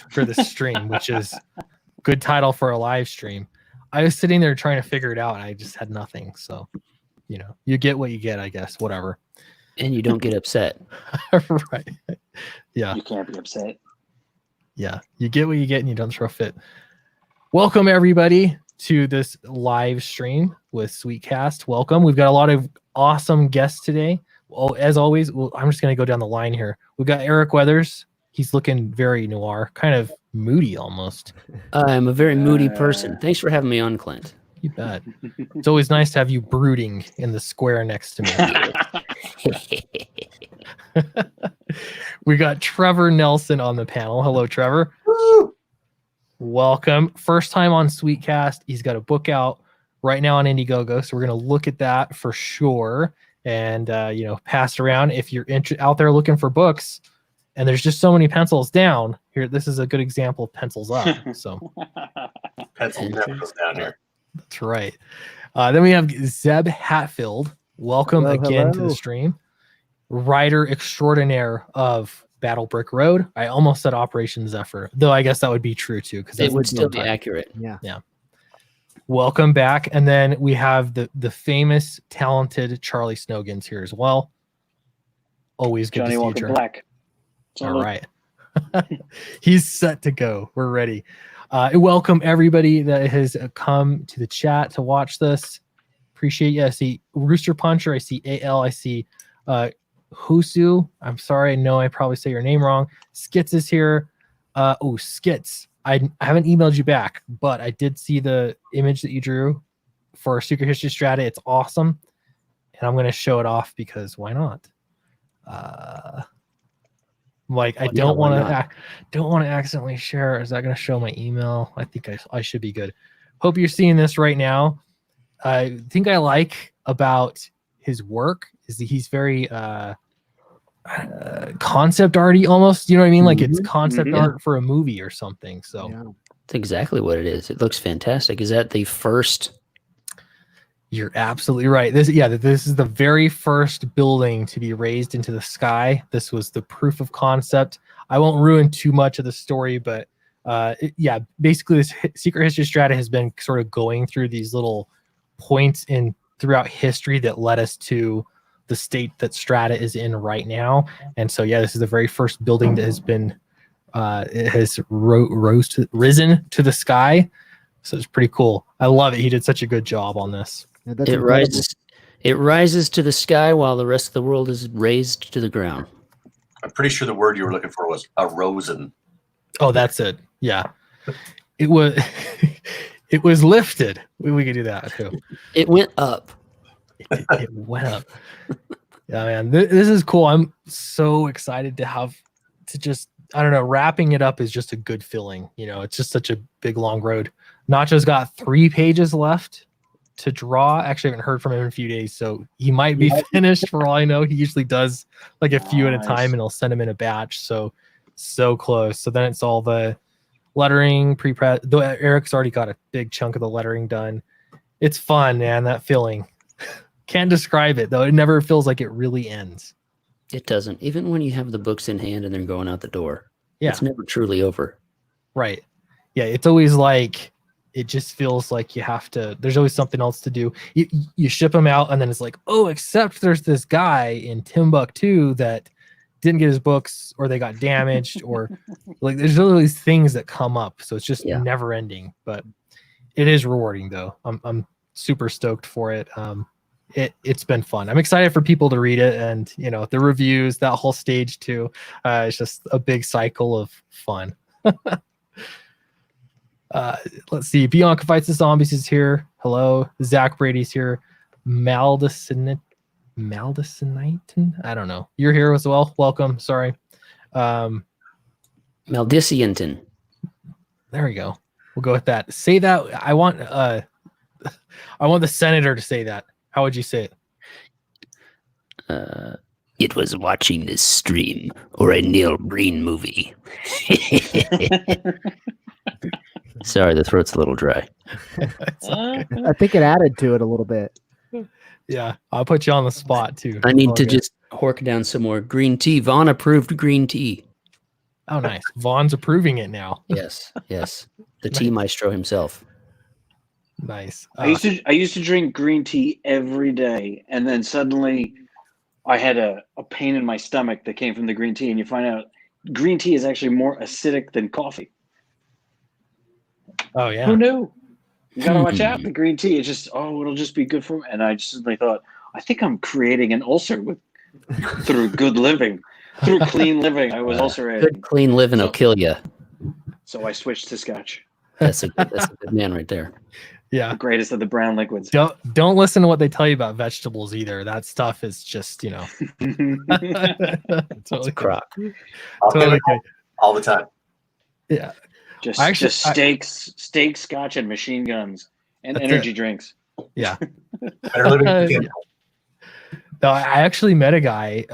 for the stream, which is good title for a live stream. I was sitting there trying to figure it out, and I just had nothing. So, you get what you get, I guess. Whatever. And you don't get upset. Right. Yeah. You can't be upset. Yeah. You get what you get, and you don't throw a fit. Welcome, everybody, to this live stream with Sweetcast. Welcome. We've got a lot of awesome guests today. Well, as always, I'm just going to go down the line here. We've got Eric Weathers. He's looking very noir, kind of moody almost. I'm a very moody person. Thanks for having me on, Clint. You bet. It's always nice to have you brooding in the square next to me. We got Trevor Nelson on the panel. Hello, Trevor. Woo! Welcome. First time on Sweetcast. He's got a book out right now on IndieGoGo, so we're going to look at that for sure and pass around. If you're out there looking for books and there's just so many pencils down here, this is a good example of pencils up. So pencil never goes down here. That's right. Then we have Zeb Hatfield. Welcome again to the stream. Writer extraordinaire of Battle Brick Road. I almost said Operation Zephyr, though I guess that would be true too, because it would still be accurate. Yeah. Welcome back. And then we have the famous, talented Charlie Snogans here as well. Always good Johnny to see Walker you. Black. All right. He's set to go. We're ready. Welcome everybody that has come to the chat to watch this. Appreciate you. I see Rooster Puncher. I see AL. I see Husu. I'm sorry. I know I probably say your name wrong. Skits is here. Skits. I haven't emailed you back, but I did see the image that you drew for Secret History Strata. It's awesome. And I'm going to show it off because why not? I don't want to accidentally share. Is that going to show my email? I think I should be good. Hope you're seeing this right now. I think I like about his work is that he's very concept arty almost. You know what I mean? Like it's concept art for a movie or something. So that's exactly what it is. It looks fantastic. Is that the first? You're absolutely right. This is the very first building to be raised into the sky. This was the proof of concept. I won't ruin too much of the story, but basically this Secret History Strata has been sort of going through these little points throughout history that led us to the state that Strata is in right now. And so, this is the very first building that has been, it has risen to the sky. So it's pretty cool. I love it. He did such a good job on this. Yeah, it rises to the sky while the rest of the world is raised to the ground. I'm pretty sure the word you were looking for was erosion. Oh, that's it. Yeah. It was it was lifted. We could do that too. It went up. It went up. Yeah, man. This is cool. I'm so excited to just, I don't know, wrapping it up is just a good feeling. It's just such a big, long road. Nacho's got 3 pages left to draw. Actually, I haven't heard from him in a few days, so he might be finished for all I know. He usually does like a few at a time, and he'll send them in a batch. So close. So then it's all the lettering, pre-press. Though Eric's already got a big chunk of the lettering done. It's fun, man, that feeling. Can't describe it, though. It never feels like it really ends. It doesn't. Even when you have the books in hand and they're going out the door. Yeah. It's never truly over. Right. Yeah, it's always like, it just feels like you have to, there's always something else to do. You ship them out, and then it's like, oh, except there's this guy in Timbuktu that didn't get his books, or they got damaged, or like there's all these things that come up. So it's just never ending. But it is rewarding, though. I'm super stoked for it. It's been fun. I'm excited for people to read it, and the reviews, that whole stage too. It's just a big cycle of fun. Let's see. Bianca Fights the Zombies is here. Hello. Zach Brady's here. Maldiciniton. I don't know. You're here as well. Welcome. Sorry. Maldicianton. There we go. We'll go with that. Say that. I want the senator to say that. How would you say it? It was watching this stream or a Neil Breen movie. Sorry, the throat's a little dry. I think it added to it a little bit. Yeah, I'll put you on the spot too. I need to just hork down some more green tea. Vaughn approved green tea. Oh, nice. Vaughn's approving it now. Yes, yes. The tea maestro himself. Nice. I used to drink green tea every day, and then suddenly I had a pain in my stomach that came from the green tea, and you find out green tea is actually more acidic than coffee. Oh yeah. Who knew? You gotta watch out. The green tea, it's just it'll just be good for me. And I just suddenly thought, I think I'm creating an ulcer through good living, through clean living. I was ulcerated. Good clean living will kill you. So I switched to Scotch. That's a good man right there. Yeah. The greatest of the brown liquids. Don't listen to what they tell you about vegetables either. That stuff is just, totally It's a crock. Totally okay. All the time. Yeah. Just steaks, Scotch, and machine guns, and energy drinks. Yeah. Better living than you can. No, I actually met a guy.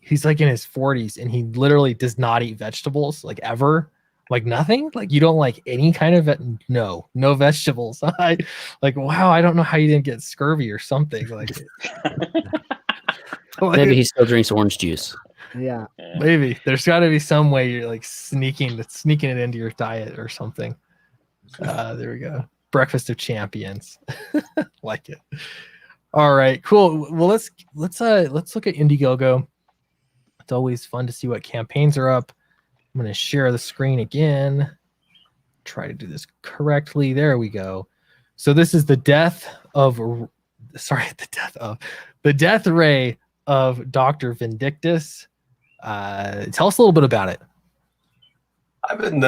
He's like in his 40s, and he literally does not eat vegetables, like ever. Like nothing. Like you don't like any kind of no vegetables. I like wow. I don't know how you didn't get scurvy or something. Like maybe he still drinks orange juice. Yeah. Maybe there's got to be some way you're like sneaking it into your diet or something. There we go. Breakfast of champions. Like it. All right, cool. Well, let's look at IndieGoGo. It's always fun to see what campaigns are up. I'm going to share the screen again. Try to do this correctly. There we go. So this is the death ray of Dr. Vindictus. Tell us a little bit about it. I've been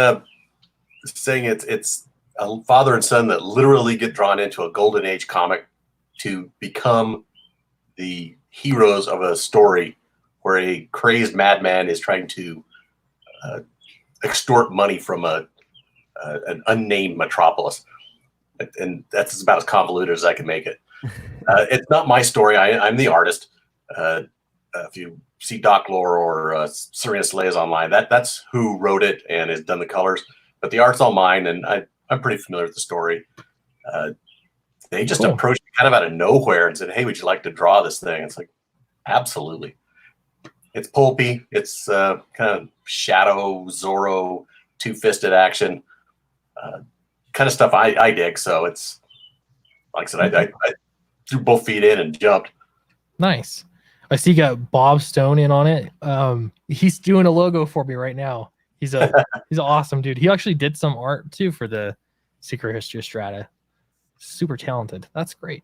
saying it's a father and son that literally get drawn into a golden age comic to become the heroes of a story where a crazed madman is trying to extort money from an unnamed Metropolis. And that's about as convoluted as I can make it. It's not my story. I'm the artist. If you see Doc Lore or Serena Slayes online, that's who wrote it and has done the colors. But the art's all mine, and I'm pretty familiar with the story. They just approached me kind of out of nowhere and said, "Hey, would you like to draw this thing?" It's like, absolutely. It's pulpy. It's kind of Shadow, Zorro, two-fisted action, kind of stuff I dig. So it's like I said, I threw both feet in and jumped. Nice. I see you got Bob Stone in on it. He's doing a logo for me right now. He's an awesome dude. He actually did some art too for the Secret History of Strata. Super talented. That's great.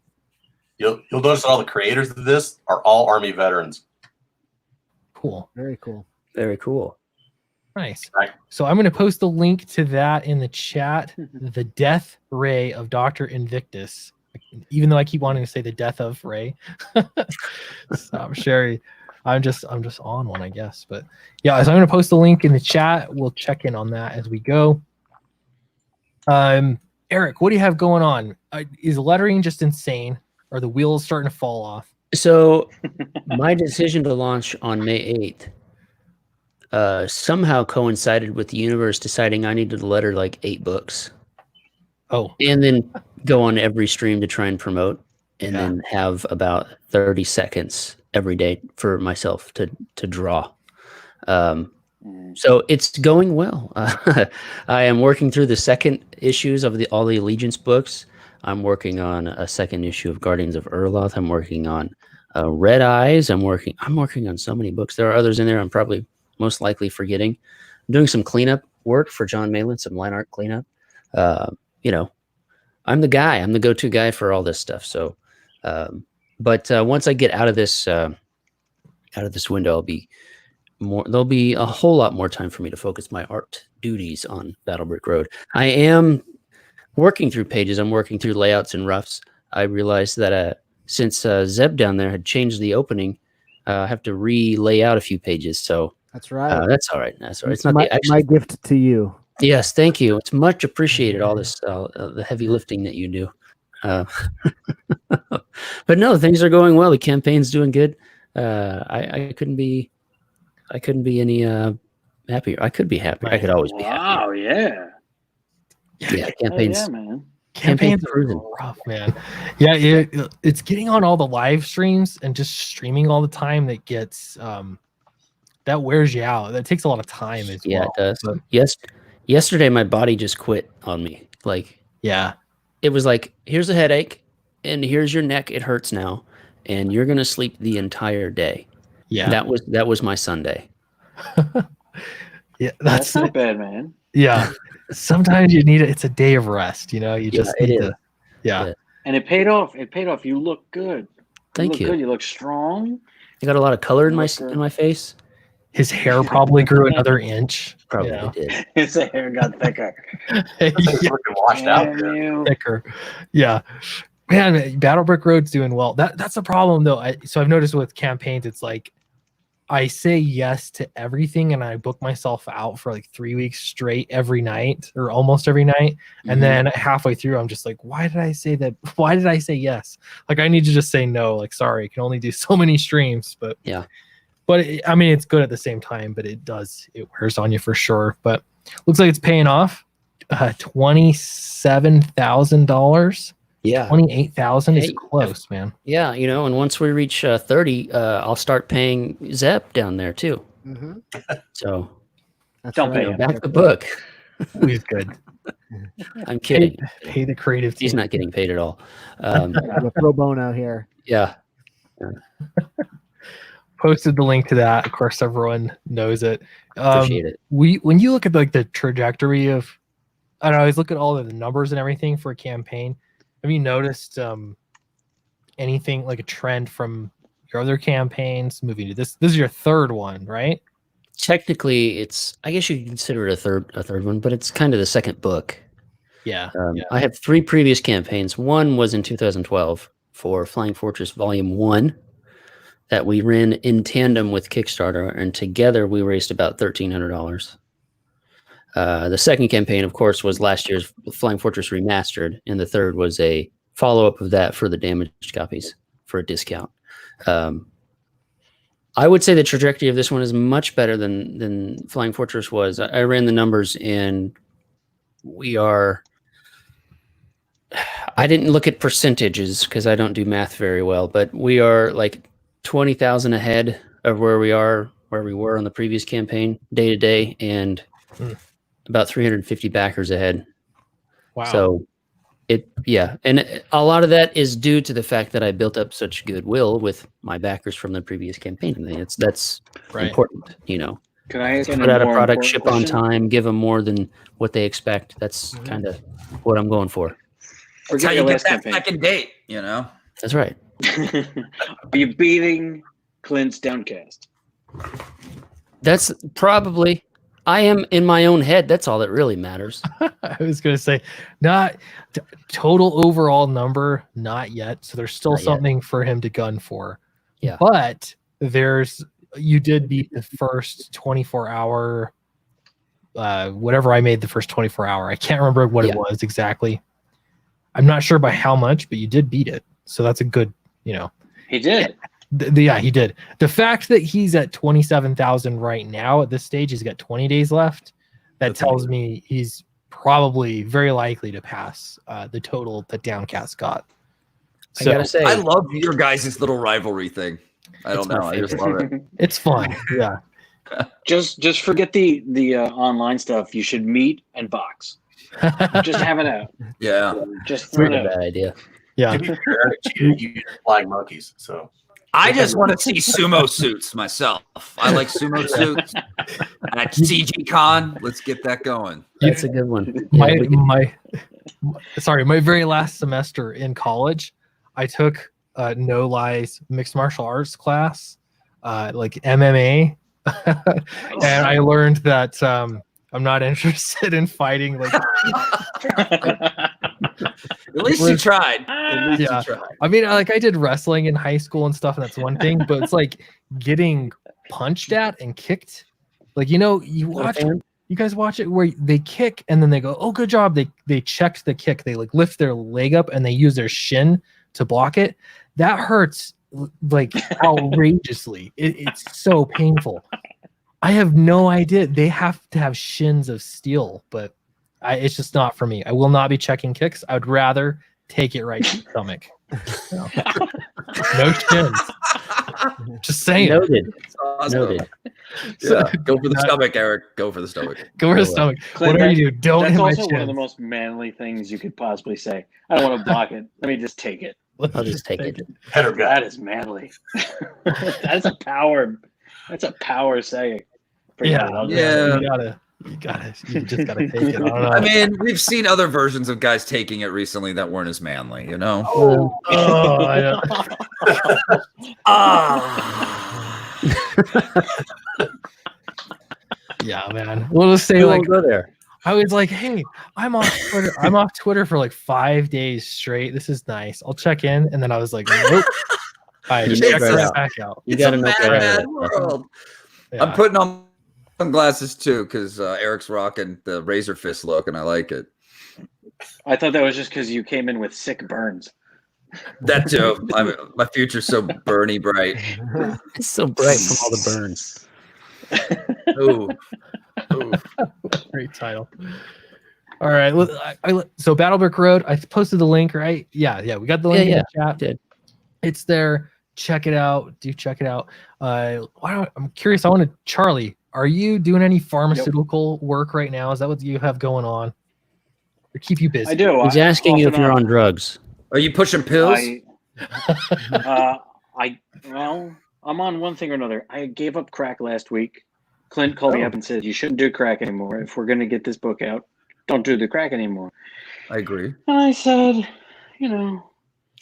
You'll notice that all the creators of this are all Army veterans. Cool. Very cool. Very cool. Nice. Right. So I'm going to post the link to that in the chat. The death ray of Dr. Invictus. Even though I keep wanting to say the death of Ray. Stop, Sherry. I'm just on one, I guess. But yeah, so I'm going to post the link in the chat. We'll check in on that as we go. Eric, what do you have going on? Is lettering just insane? Are the wheels starting to fall off? So my decision to launch on May 8th somehow coincided with the universe deciding I needed to letter like 8 books. Oh. And then go on every stream to try and promote, and then have about 30 seconds every day for myself to draw. So it's going well. I am working through the second issues of all the Allegiance books. I'm working on a second issue of Guardians of Urloth. I'm working on Red Eyes. I'm working on so many books. There are others in there I'm probably most likely forgetting. I'm doing some cleanup work for John Malin, some line art cleanup. I'm the guy. I'm the go-to guy for all this stuff. So, but once I get out of this window, there'll be a whole lot more time for me to focus my art duties on Battle Brick Road. I am working through pages. I'm working through layouts and roughs. I realized that since Zeb down there had changed the opening, I have to re-lay out a few pages. So that's right. That's all right. That's all right. It's not my gift to you. Yes, thank you. It's much appreciated, all this, the heavy lifting that you do. But no, things are going well. The campaign's doing good. I couldn't be any happier. I could be happier. I could always be happier. Wow, yeah. Yeah, campaigns. Yeah, man. Campaigns are rough, man. Yeah, it's getting on all the live streams and just streaming all the time that gets that wears you out. That takes a lot of time as Yeah, well. it does. But, Yesterday, my body just quit on me. Like, yeah. it was like, here's a headache, and here's your neck. It hurts now, and you're gonna sleep the entire day. Yeah. That was my Sunday. Yeah. That's not bad, man. Yeah. Sometimes you need it. It's a day of rest. You know, you Yeah, just it need is. to. Yeah. Yeah. And it paid off. It paid off. You look good. Thank you. Good. You look strong. I got a lot of color in Look my face. His hair probably grew another inch. Probably you know? did. His hair got thicker. Yeah, Looking washed out. Damn you. thicker. Yeah. Man, Battle Brick Road's doing well. That's the problem though. So I've noticed with campaigns, it's like I say yes to everything and I book myself out for like 3 weeks straight every night or almost every night. And then halfway through, I'm just like, why did I say that? Why did I say yes? Like I need to just say no. Like, sorry, I can only do so many streams. But Yeah. But I mean, it's good at the same time, but it wears on you for sure. But looks like it's paying off. $27,000. Yeah. 28,000 is Hey, close, man. Yeah, and once we reach 30, I'll start paying Zep down there too. Mhm. So That's Don't right. pay him. back the book. He's good. I'm kidding. Pay the creative team. He's not getting paid at all. We're pro bono here. Yeah. Posted the link to that. Of course, everyone knows it. Appreciate it. When you look at like the trajectory of, I don't know, I always look at all of the numbers and everything for a campaign. Have you noticed anything like a trend from your other campaigns moving to this? This is your third one, right? Technically, I guess you could consider it a third one, but it's kind of the second book. Yeah. I have 3 previous campaigns. One was in 2012 for Flying Fortress Volume 1 that we ran in tandem with Kickstarter, and together we raised about $1,300. The second campaign, of course, was last year's Flying Fortress Remastered, and the third was a follow-up of that for the damaged copies for a discount. I would say the trajectory of this one is much better than Flying Fortress was. I ran the numbers, and I didn't look at percentages because I don't do math very well, but we are like 20,000 ahead of where we were on the previous campaign day to day, and about 350 backers ahead. Wow. So and a lot of that is due to the fact that I built up such goodwill with my backers from the previous campaign. That's Right. important, Can I ask Put out a product, ship on time, give them more than what they expect. That's kind of what I'm going for. That's how you get that second date, That's right. Are you beating Clint's Downcast? That's probably, I am in my own head. That's all that really matters. I was going to say, not total overall number, not yet. So there's still Not yet. something for him to gun for. Yeah. But you did beat the first 24-hour, whatever I made the first 24-hour. I can't remember what it was exactly. I'm not sure by how much, but you did beat it. So that's a good, He did. Yeah, he did. The fact that he's at 27,000 right now at this stage, he's got 20 days left. That tells me he's probably very likely to pass the total that Downcast got. I gotta say, I love your guys' little rivalry thing. I don't know. I just love it. It's fun. Yeah. Just forget the online stuff. You should meet and box. Just have it out. Yeah. Just throw it not a out. bad idea. Yeah. To be fair, you flying monkeys. So I just want to see sumo suits myself. I like sumo suits at CG Con. Let's get that going. That's a good one. My very last semester in college, I took no lies mixed martial arts class, like MMA, and I learned that I'm not interested in fighting. Like, At least you tried. At least Yeah. you tried. I mean, like I did wrestling in high school and stuff, and that's one thing. But it's like getting punched at and kicked. Like you guys watch it where they kick and then they go, "Oh, good job!" They checked the kick. They like lift their leg up and they use their shin to block it. That hurts like outrageously. It's so painful. I have no idea. They have to have shins of steel, but it's just not for me. I will not be checking kicks. I would rather take it right to the stomach. No shins. Just saying. Noted. It's awesome. Noted. Yeah, go for the stomach, Eric. Go for the stomach. Go for the stomach. Clint, Whatever you do, don't That's hit my also one of the chin. most manly things you could possibly say. I don't want to block it. Let me just take it. I'll just take it. Head or gut. That is manly. That's a power. That's a power saying. Yeah, Yeah. You just gotta take it. I don't know. I mean, we've seen other versions of guys taking it recently that weren't as manly, you know? Oh, I know. Yeah, man. We'll just say We like won't go there. I was like, hey, I'm off Twitter. I'm off Twitter for like 5 days straight. This is nice. I'll check in, and then I was like, nope. I You checked know right that. back out. You It's got to a know mad, better. mad world. Yeah. I'm putting on sunglasses too because Eric's rocking the razor fist look, and I like it. I thought that was just because you came in with sick burns. That too. My future's so burny bright. It's so bright from all the burns. Ooh. Ooh. Great title. All right. So Battlebrick Road, I posted the link, right? Yeah. We got the link in the chat. Did. It's there. Check it out. Do check it out. I'm curious. Charlie, are you doing any pharmaceutical work right now? Is that what you have going on? Or keep you busy? I do. He's asking you if you're on drugs. Are you pushing pills? Well, I'm on one thing or another. I gave up crack last week. Clint called me up and said, you shouldn't do crack anymore. If we're going to get this book out, don't do the crack anymore. I agree. And I said,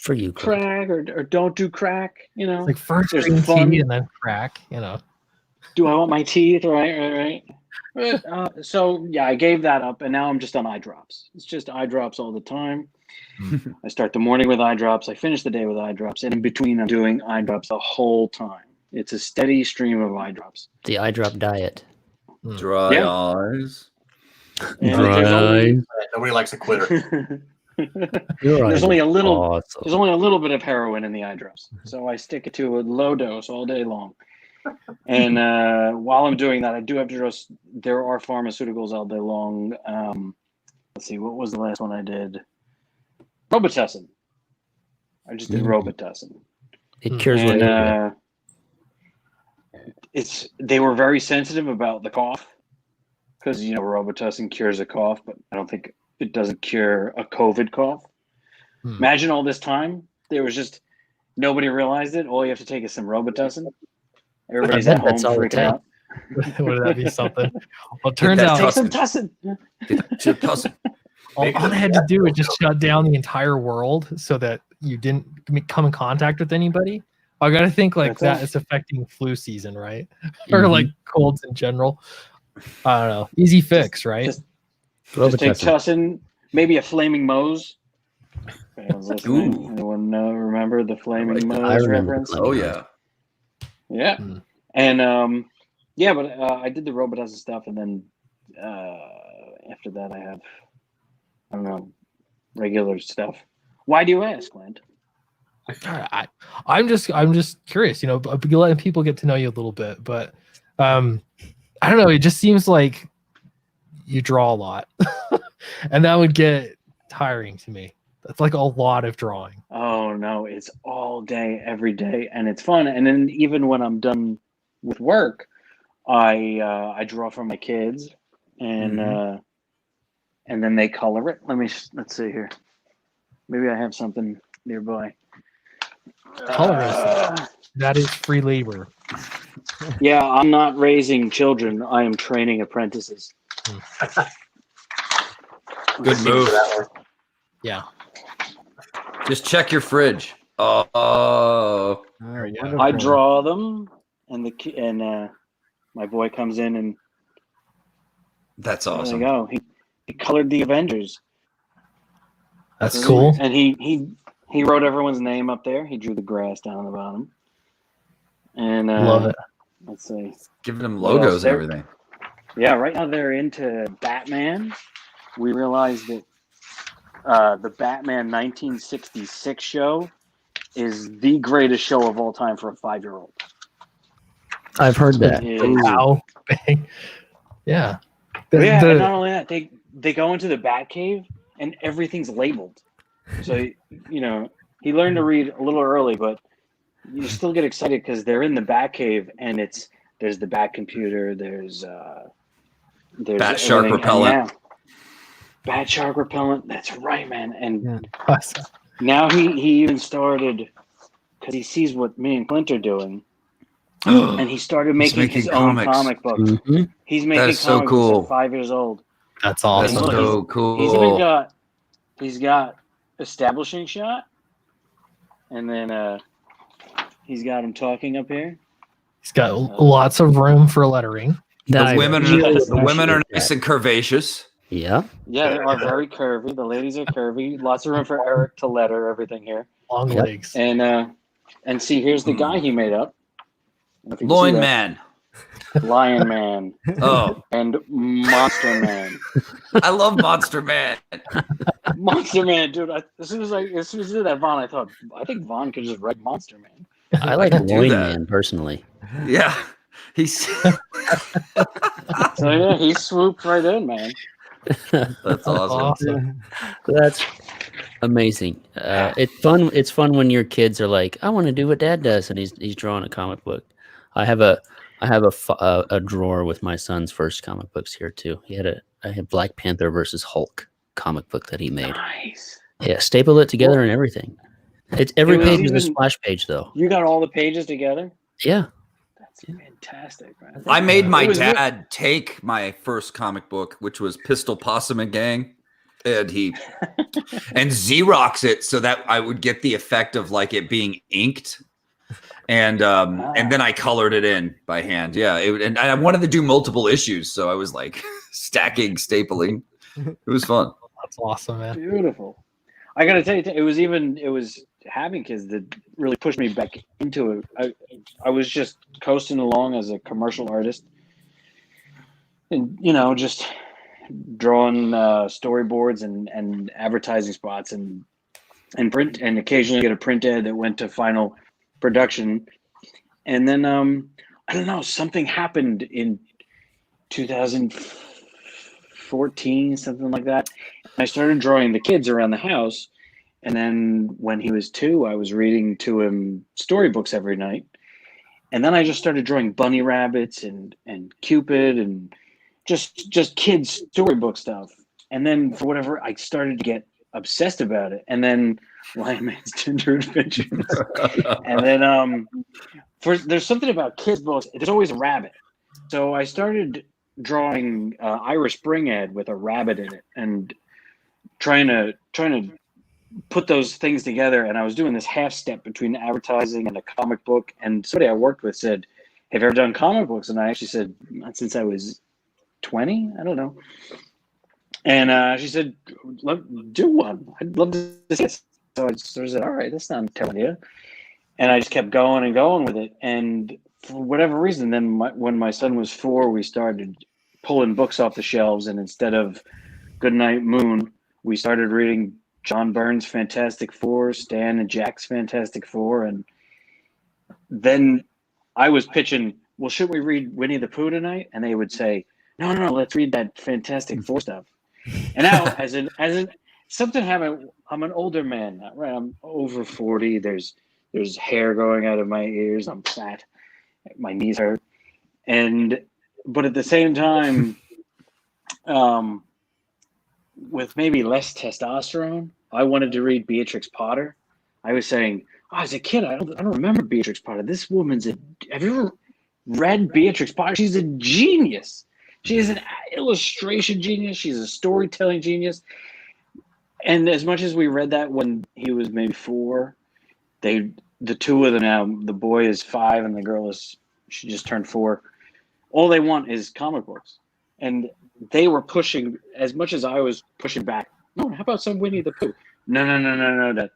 For you, Clint. crack or don't do crack, It's like first There's green fun. tea and then crack, Do I want my teeth? Right. So yeah, I gave that up, and now I'm just on eye drops. It's just eye drops all the time. I start the morning with eye drops. I finish the day with eye drops, and in between, I'm doing eye drops the whole time. It's a steady stream of eye drops. The eye drop diet. Dry Yeah. eyes. And there's Nobody likes a quitter. There's only a little. Awesome. There's only a little bit of heroin in the eye drops, so I stick it to a low dose all day long. And while I'm doing that, I do have to just. There are pharmaceuticals all day long. Let's see, what was the last one I did? Robitussin. I just did Robitussin. It cures what And they were very sensitive about the cough because Robitussin cures a cough, but I don't think it doesn't cure a COVID cough. Imagine all this time there was just nobody realized it. All you have to take is some Robitussin. Everybody's at home that's all it freaking out. Would that be something? Well, it turns Take out Take some tussin. Tussin. all I had to do was just shut down the entire world so that you didn't come in contact with anybody. I got to think like That's that is affecting flu season, right? Or like colds in general. I don't know. Easy fix, right? Just take tussin, maybe a flaming Moe's. Ooh. Anyone remember the flaming I Moe's remember reference? the Oh yeah. Yeah. And yeah, but I did the Robitussin stuff, and then after that I have regular stuff. Why do you ask, Clint? I'm just curious, letting people get to know you a little bit, but I don't know, it just seems like you draw a lot. And that would get tiring to me. That's like a lot of drawing. Oh no, it's all day, every day, and it's fun. And then even when I'm done with work, I draw for my kids, and then they color it. Let's see here. Maybe I have something nearby. Colorism. That is free labor. Yeah, I'm not raising children. I am training apprentices. Good move. Yeah. Just check your fridge. Oh. I draw them, and my boy comes in, and That's there awesome. you go. He colored the Avengers. That's cool. And he wrote everyone's name up there. He drew the grass down the bottom. And Love it. Let's see. Giving them logos and They're- everything. Yeah, right now they're into Batman. We realized that the Batman 1966 show is the greatest show of all time for a 5-year-old. I've heard that. It is- Wow. Bang. Yeah. Yeah, and not only that, they go into the Batcave and everything's labeled. So he learned to read a little early, but you still get excited because they're in the Batcave, and there's the Bat computer, there's Bat shark everything, and repellent. Bat shark repellent. That's right, man. And Yeah. Awesome. now he even started, because he sees what me and Clint are doing, and he started making his own comics. comic book. Mhm. He's making is so comic cool. books at 5 years old. That's That's awesome. look, so cool. He's got establishing shot, and then he's got him talking up here. He's got lots of room for lettering. That I The women, really the women are appreciate nice that. and curvaceous. Yeah. Yeah, they are very curvy. The ladies are curvy. Lots of room for Eric to letter everything here. Long Yep. legs. And see, here's the guy he made up. If you can see Loin that. man. Lion Man, Oh, and Monster Man. I love Monster Man. Monster Man, dude. As soon as I did that Vaughn, I think Vaughn could just write Monster Man. I like can do Loin that. Man personally. Yeah, he's So yeah, he swooped right in, man. that's awesome. That's amazing. It's fun. It's fun when your kids are like, "I want to do what Dad does," and he's drawing a comic book. I have a drawer with my son's first comic books here too. I had Black Panther versus Hulk comic book that he made. Nice. Yeah, staple it together and everything. It's every It was page is a even- splash page though. You got all the pages together. Yeah. That's fantastic, man. I made my It was good. dad take my first comic book, which was Pistol Possum and Gang, and and Xerox it so that I would get the effect of like it being inked, and then I colored it in by hand. Yeah, and I wanted to do multiple issues, so I was like stacking, stapling. It was fun. That's awesome, man. Beautiful. I gotta tell you, it was having kids that really pushed me back into it. I was just coasting along as a commercial artist, and just drawing storyboards and advertising spots and print, and occasionally get a print ad that went to final production. And then I don't know, something happened in 2014, something like that. I started drawing the kids around the house. And then when he was 2, I was reading to him storybooks every night. And then I just started drawing bunny rabbits and Cupid and just kids storybook stuff. And then for whatever, I started to get obsessed about it. And then Lion Man's Tender Adventures. And then there's something about kids books. There's always a rabbit. So I started drawing Irish Spring Ad with a rabbit in it and trying to put those things together. And I was doing this half step between advertising and a comic book. And somebody I worked with said, "Have you ever done comic books?" And I actually said, "Not since I was 20. I don't know." And she said, "Do one. I'd love to see it." So I said, "All right, that's not a terrible idea." And I just kept going and going with it. And for whatever reason, then when my son was 4, we started pulling books off the shelves. And instead of Goodnight Moon, we started reading John Byrne's Fantastic Four, Stan and Jack's Fantastic Four. And then I was pitching, "Well, should we read Winnie the Pooh tonight?" And they would say, no, let's read that Fantastic Four stuff. And now, as something happened. I'm an older man now, right? I'm over 40. There's hair growing out of my ears. I'm fat. My knees hurt. But at the same time, with maybe less testosterone, I wanted to read Beatrix Potter. I was saying, as a kid, I don't remember Beatrix Potter. This woman's have you ever read Beatrix Potter? She's a genius. She is an illustration genius. She's a storytelling genius. And as much as we read that when he was maybe 4, the two of them now, the boy is 5 and the girl she just turned 4. All they want is comic books. And they were pushing as much as I was pushing back. No, how about some Winnie the Pooh? No.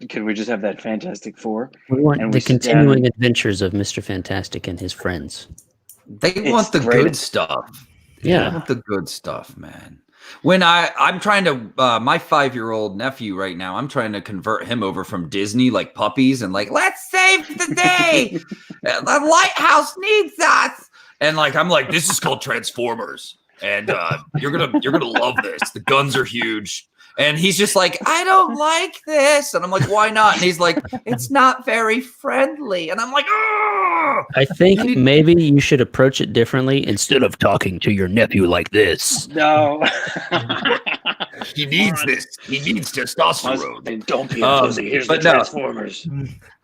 Can we just have that Fantastic Four? We want And the we sit down continuing adventures of Mr. Fantastic and his friends. They want the great. good stuff. Yeah. They want the good stuff, man. When I'm trying to, my 5-year-old nephew right now, I'm trying to convert him over from Disney, like puppies, and like, let's save the day. The lighthouse needs us. And like, I'm like, this is called Transformers. and you're gonna love this. The guns are huge. And he's just like, I don't like this. And I'm like, why not? And he's like, it's not very friendly. And I'm like, oh. I think maybe you should approach it differently instead of talking to your nephew like this. No. He needs this. He needs testosterone. Don't be a pussy. Here's the Transformers.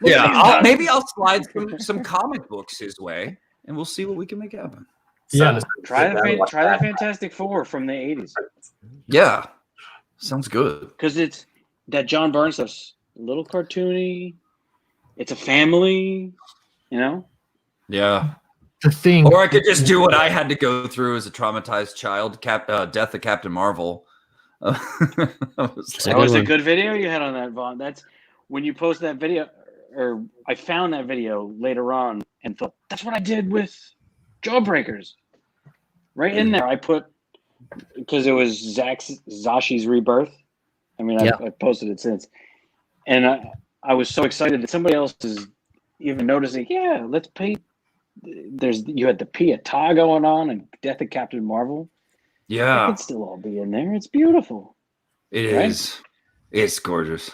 Yeah, maybe I'll slide some comic books his way, and we'll see what we can make happen. Yeah. Try the Fantastic Four from the 80s. Yeah. Sounds good. Because it's that John Byrne stuff's a little cartoony. It's a family, you know? Yeah. The thing. Or I could just do what I had to go through as a traumatized child, Death of Captain Marvel. That was a good video you had on that, Vaughn. That's when you post that video, or I found that video later on and thought, that's what I did with Jawbreakers. Right in there, I put, because it was Zashi's rebirth. I mean, I posted it since. And I was so excited that somebody else is even noticing, yeah, let's paint. You had the Pietà going on and Death of Captain Marvel. Yeah. It could still all be in there. It's beautiful. It is. It's gorgeous.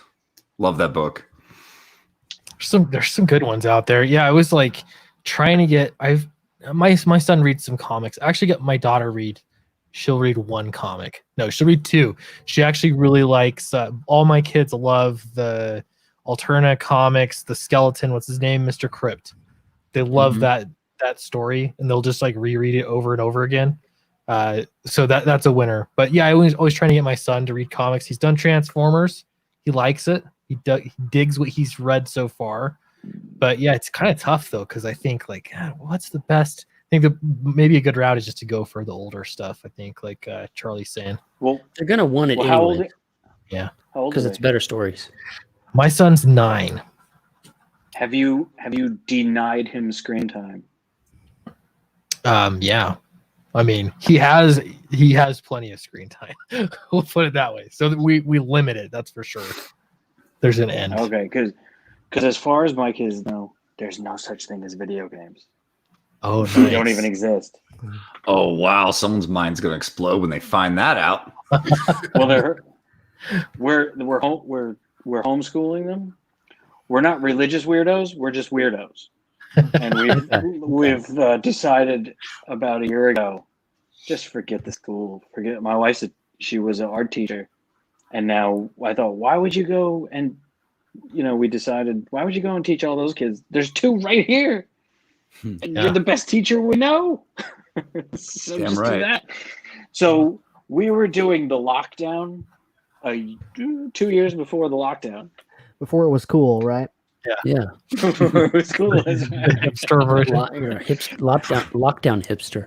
Love that book. There's some good ones out there. Yeah, I was like trying to get my son reads some comics. I actually got my daughter read. She'll read one comic. No, she'll read two. She actually really likes all my kids love the Alterna comics, the skeleton, what's his name? Mr. Crypt. They love that story, and they'll just like reread it over and over again. So that's a winner. But yeah, I always trying to get my son to read comics. He's done Transformers. He likes it. He digs what he's read so far. But yeah, it's kind of tough though, because I think like, what's the best? I think maybe a good route is just to go for the older stuff. I think like Charlie's saying. Well, they're gonna want it how anyway. Yeah, because it's better stories. My son's 9. Have you denied him screen time? Yeah. I mean, he has plenty of screen time. We'll put it that way. So that we limit it. That's for sure. There's an end. Okay, because as far as my kids know, there's no such thing as video games. Oh, nice. They don't even exist. Oh wow! Someone's mind's gonna explode when they find that out. Well, we're homeschooling them. We're not religious weirdos. We're just weirdos. And we've decided about a year ago, just forget the school. Forget. My wife said she was an art teacher, and now I thought, why would you go and, we decided, why would you go and teach all those kids? There's 2 right here. And you're the best teacher we know. So damn just right. do that. So we were doing the lockdown 2 years before the lockdown. Before it was cool, right? Yeah. It was cool. Hipster version. Lockdown hipster.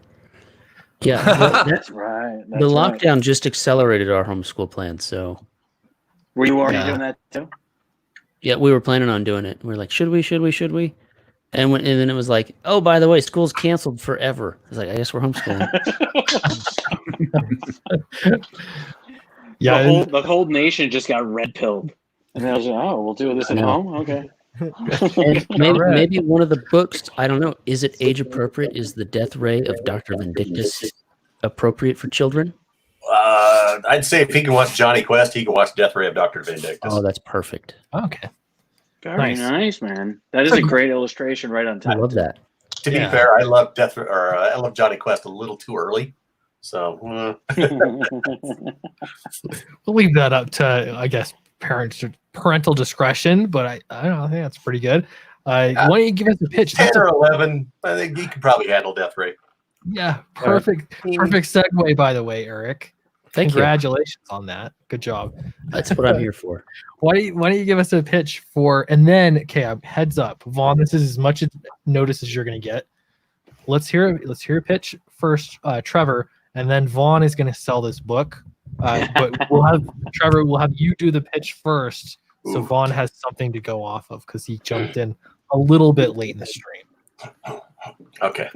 Yeah, That's right. the lockdown just accelerated our homeschool plan. So, were you already doing that too? Yeah, we were planning on doing it. We were like, should we? And then it was like, oh, by the way, school's canceled forever. I was like, I guess we're homeschooling. Yeah, the whole nation just got red pilled. And I was like, oh, we'll do this at home? Okay. And maybe one of the books, I don't know, is it age appropriate? Is The Death Ray of Dr. Vindictus appropriate for children? I'd say if he can watch Johnny Quest, he can watch Death Ray of Dr. Vindictus. Oh, that's perfect. Okay. Very nice, man. That is a great illustration right on top. I love that. To be fair, I love I love Johnny Quest a little too early. So we'll leave that up to, I guess, parental discretion, but I don't know, I think that's pretty good. Why don't you give us a pitch? 10 or 11, I think he could probably handle Death Ray. Yeah, perfect segue, by the way, Eric. Congratulations on that. Good job. That's what I'm here for. Why don't you give us a pitch for, and then, okay, heads up, Vaughn, this is as much notice as you're going to get. Let's hear a pitch first, Trevor, and then Vaughn is going to sell this book. But we'll have you do the pitch first, so Vaughn has something to go off of because he jumped in a little bit late in the stream. Okay.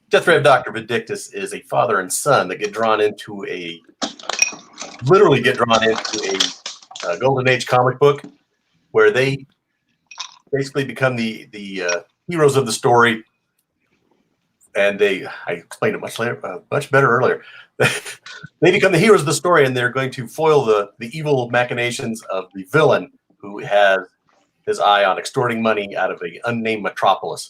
Death Ray of Dr. Vindictus is a father and son that literally get drawn into a Golden Age comic book where they basically become the heroes of the story and I explained it much better earlier. They become the heroes of the story, and they're going to foil the evil machinations of the villain who has his eye on extorting money out of an unnamed metropolis.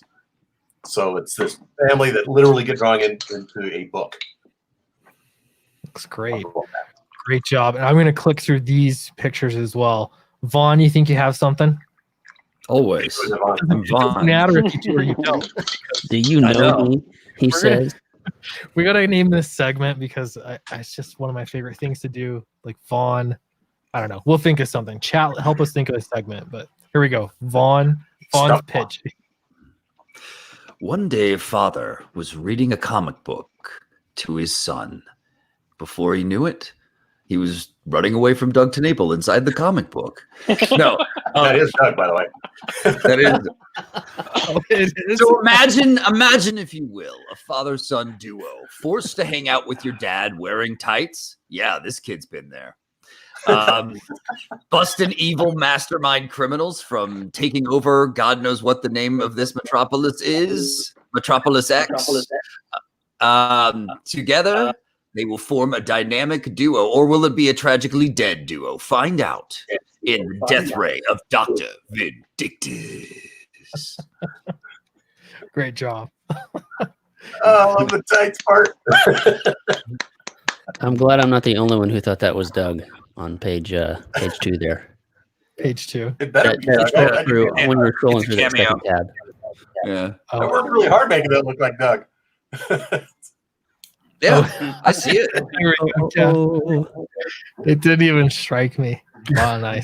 So it's this family that literally get drawn into a book. Looks great. Great job. And I'm going to click through these pictures as well. Vaughn, you think you have something? Always. I'm It doesn't Vaughn. matter if you do or you don't. Do you know me? He says. We got to name this segment because it's just one of my favorite things to do. Like Vaughn, I don't know. We'll think of something. Chat, help us think of a segment. But here we go. Vaughn's pitch. One day, a father was reading a comic book to his son. Before he knew it, he was running away from Doug Tenable inside the comic book. No, That is Doug, by the way. that is. It is. So imagine, if you will, a father-son duo forced to hang out with your dad wearing tights. Yeah, this kid's been there. Busting evil mastermind criminals from taking over God knows what the name of this metropolis is. Metropolis X. Together, they will form a dynamic duo, or will it be a tragically dead duo? Find out in the Death Ray of Dr. Vindictus. Great job. I love the tights part. I'm glad I'm not the only one who thought that was Doug on page 2 there. Page 2. It better That, be. that scroll through, when you're scrolling It's a through that cameo. second tab. Yeah. I worked really hard making that look like Doug. Yeah, I see it. Here we go, Jeff. It didn't even strike me. Wow, nice.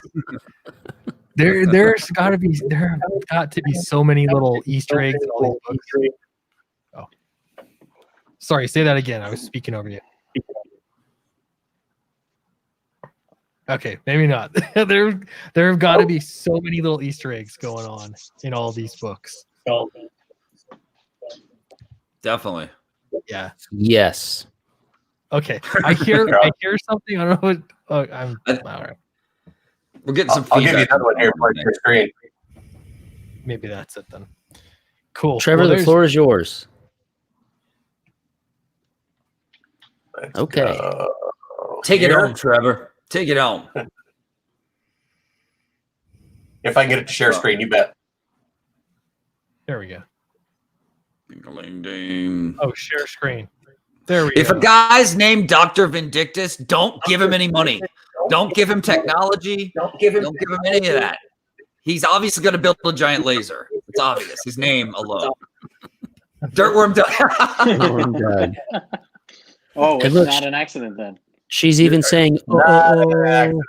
There have got to be so many little Easter eggs in all these books. Oh, sorry. Say that again. I was speaking over you. Okay, maybe not. there have got to be so many little Easter eggs going on in all these books. Definitely. Yeah. Yes. Okay. I hear something. I don't know what. I'm all right. We're getting some I'll give you feedback. another one here for your screen. Maybe that's it then. Cool. Trevor, Well, the there's- floor is yours. Let's Okay. go Take it here. home, Trevor. Take it home. If I can get it to share screen, you bet. There we go. Ding-a-ling-ding. Oh, share screen. There we If go. a guy's named Dr. Vindictus, don't give him any money. Don't give him technology. Don't give him any of that. He's obviously going to build a giant laser. It's obvious. His name alone. Dirtworm Doug. Dirtworm Doug. Oh, Hey, it's look, not an accident then. She's even saying, Not an accident.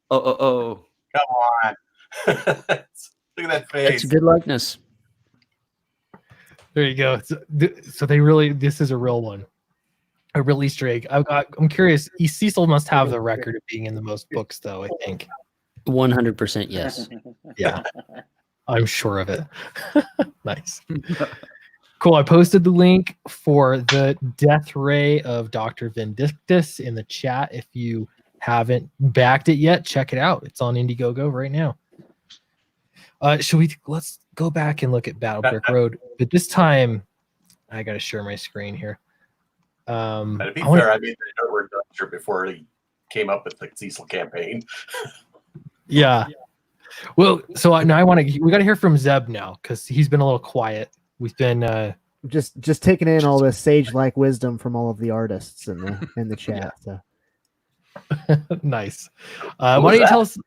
Oh. Come on. Look at that That's face. a good likeness. There you go. So they really, this is a real one, a real Easter egg. I'm curious. Cecil must have the record of being in the most books, though. I think. 100% yes. Yeah, I'm sure of it. Nice. Cool. I posted the link for the Death Ray of Dr. Vindictus in the chat. If you haven't backed it yet, check it out. It's on IndieGoGo right now. Let's go back and look at Battlebrick Road, but this time I got to share my screen here. To be fair, I made the Dirtworm Dumpster before he came up with the Cecil campaign. Yeah. Well, so now we got to hear from Zeb now because he's been a little quiet. We've been just taking in all this sage-like wisdom from all of the artists in the chat. So nice. Why don't you tell us?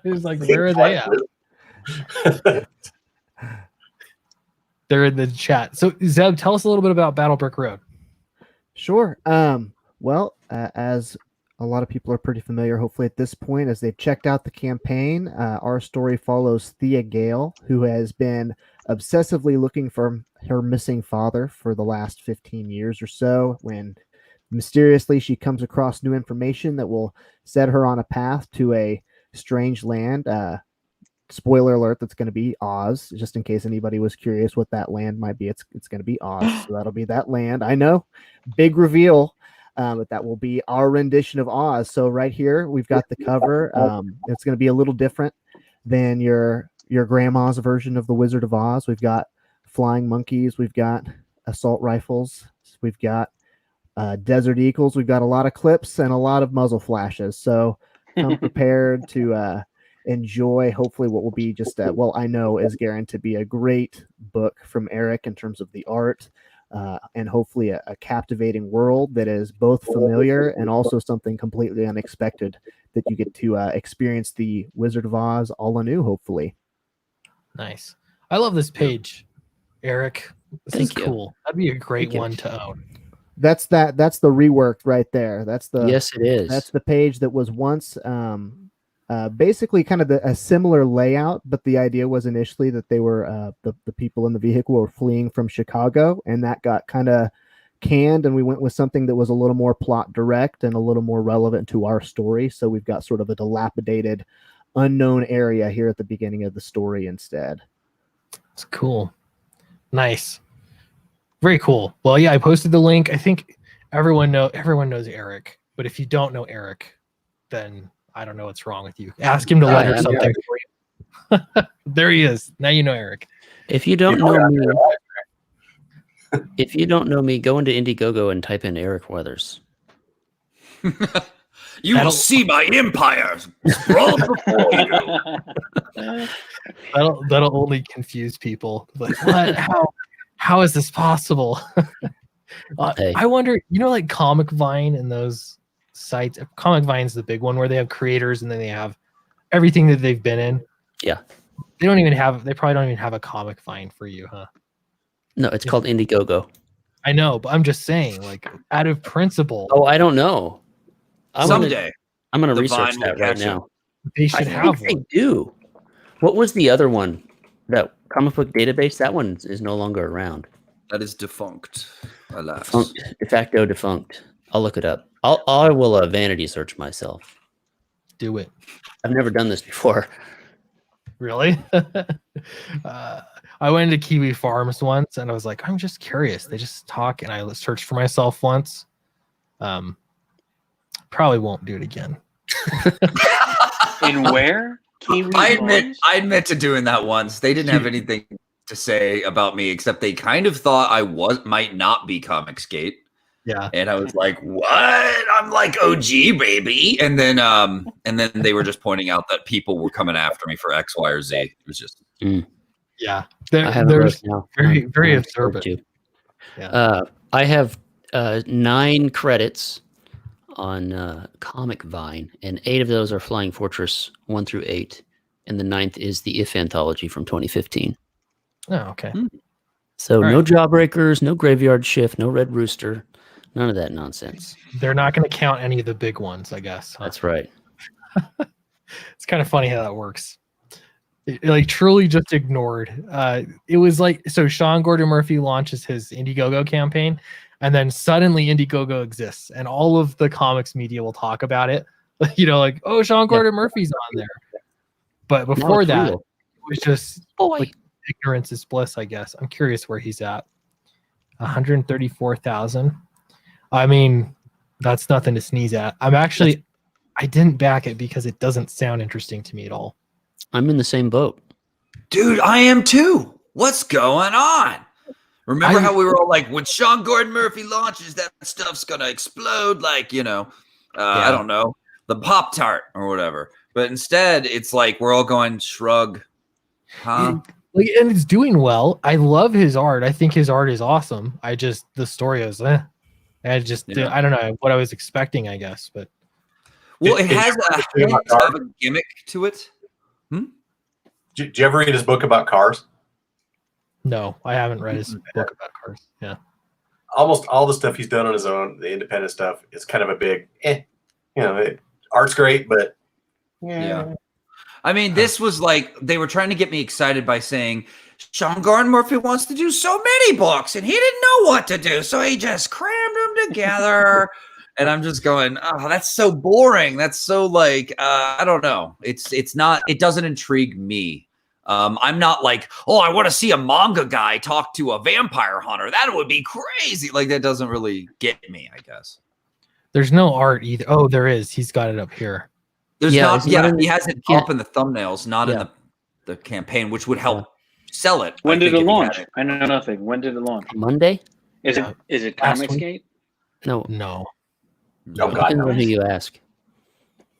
It's like, where are they at? They're in the chat. So Zeb, tell us a little bit about Battlebrick Road. Sure. Well, as a lot of people are pretty familiar, hopefully at this point, as they've checked out the campaign, our story follows Thea Gale, who has been obsessively looking for her missing father for the last 15 years or so, when mysteriously she comes across new information that will set her on a path to a strange land. Spoiler alert, that's going to be Oz, just in case anybody was curious what that land might be. It's going to be Oz, so that'll be that land. I know, big reveal. But that will be our rendition of Oz. So right here, we've got the cover. It's going to be a little different than your grandma's version of the Wizard of Oz. We've got flying monkeys. We've got assault rifles. We've got desert eagles. We've got a lot of clips and a lot of muzzle flashes. So come prepared to enjoy hopefully what will be just well, I know is Garen to be a great book from Eric in terms of the art, and hopefully a captivating world that is both familiar and also something completely unexpected that you get to experience the Wizard of Oz all anew, hopefully. Nice. I love this page, Eric. This is Thank you. cool. That'd be a great Thank you. one to own. That's the reworked right there. That's the Yes, it is. That's the page that was once basically kind of a similar layout, but the idea was initially that they were the people in the vehicle were fleeing from Chicago, and that got kind of canned, and we went with something that was a little more plot direct and a little more relevant to our story. So we've got sort of a dilapidated, unknown area here at the beginning of the story instead. It's cool. Nice. Very cool. Well, yeah, I posted the link. I think everyone knows Eric, but if you don't know Eric, then I don't know what's wrong with you. Ask him to letter Yeah, something for you. There he is. Now you know Eric. If you don't know me, go into IndieGoGo and type in Eric Weathers. You will see my empire sprawled before you. That'll only confuse people. Like, what? How is this possible? Hey. I wonder, like Comic Vine and those sites. Comic Vine's the big one where they have creators and then they have everything that they've been in. Yeah. They probably don't even have a Comic Vine for you, huh? No, it's called IndieGoGo. I know, but I'm just saying, like, out of principle. Oh, I don't know. Someday. I'm gonna the research Vine will that right catch 'em. now. They should I have think they one. do. What was the other one? That comic book database? That one is no longer around. That is defunct, alas. Defunct, de facto defunct. I'll look it up. I will vanity search myself. Do it. I've never done this before. Really? I went into Kiwi Farms once and I was like, I'm just curious. They just talk, and I searched for myself once. Probably won't do it again. In where? Kiwi I Farms? admit to doing that once. They didn't have anything to say about me except they kind of thought I might not be Comicsgate. Yeah. And I was like, "What? I'm like OG, baby." And then they were just pointing out that people were coming after me for X, Y, or Z. It was just Yeah. I have They're it now. very I'm observant. scared too. Yeah. I have 9 credits on Comic Vine, and 8 of those are Flying Fortress 1 through 8, and the 9th is the If anthology from 2015. Oh, okay. So All no right. Jawbreakers, no Graveyard Shift, no Red Rooster, none of that nonsense. They're not going to count any of the big ones, I guess. Huh? That's right. It's kind of funny how that works. Like truly just ignored. It was like, so Sean Gordon Murphy launches his IndieGoGo campaign, and then suddenly IndieGoGo exists, and all of the comics media will talk about it. Like, oh, Sean Gordon Murphy's on there. But before it's that, real. it was just like ignorance is bliss, I guess. I'm curious where he's at. 134,000. I mean, that's nothing to sneeze at. I didn't back it because it doesn't sound interesting to me at all. I'm in the same boat. dude, I am too. What's going on? Remember how we were all like, when Sean Gordon Murphy launches, that stuff's gonna explode, like, I don't know, the Pop-Tart or whatever. But instead, it's like we're all going shrug. Huh? And it's doing well. I love his art. I think his art is awesome. The story is I don't know what I was expecting, I guess. But Well, it has a hint of a gimmick to it. Did you ever read his book about cars? no, I haven't read his book about cars. Yeah. Almost all the stuff he's done on his own, the independent stuff, is kind of a big, art's great, but Yeah. I mean, this was like they were trying to get me excited by saying Sean Gordon Murphy wants to do so many books and he didn't know what to do, so he just crammed them together. And I'm just going, oh, that's so boring. That's so like, I don't know. It's not. It doesn't intrigue me. I'm not like, oh, I want to see a manga guy talk to a vampire hunter. That would be crazy. Like, that doesn't really get me, I guess. There's no art either. Oh, there is. He's got it up here. There's Yeah, not. it's Yeah, not in- he has it yeah. up in the thumbnails, not in the campaign, which would help sell it. When I did think, it if he had launch? I know nothing. When did it launch? Monday? Is Yeah. it Last week. Comicsgate? No. No. Oh, God, Depends no. on who you ask.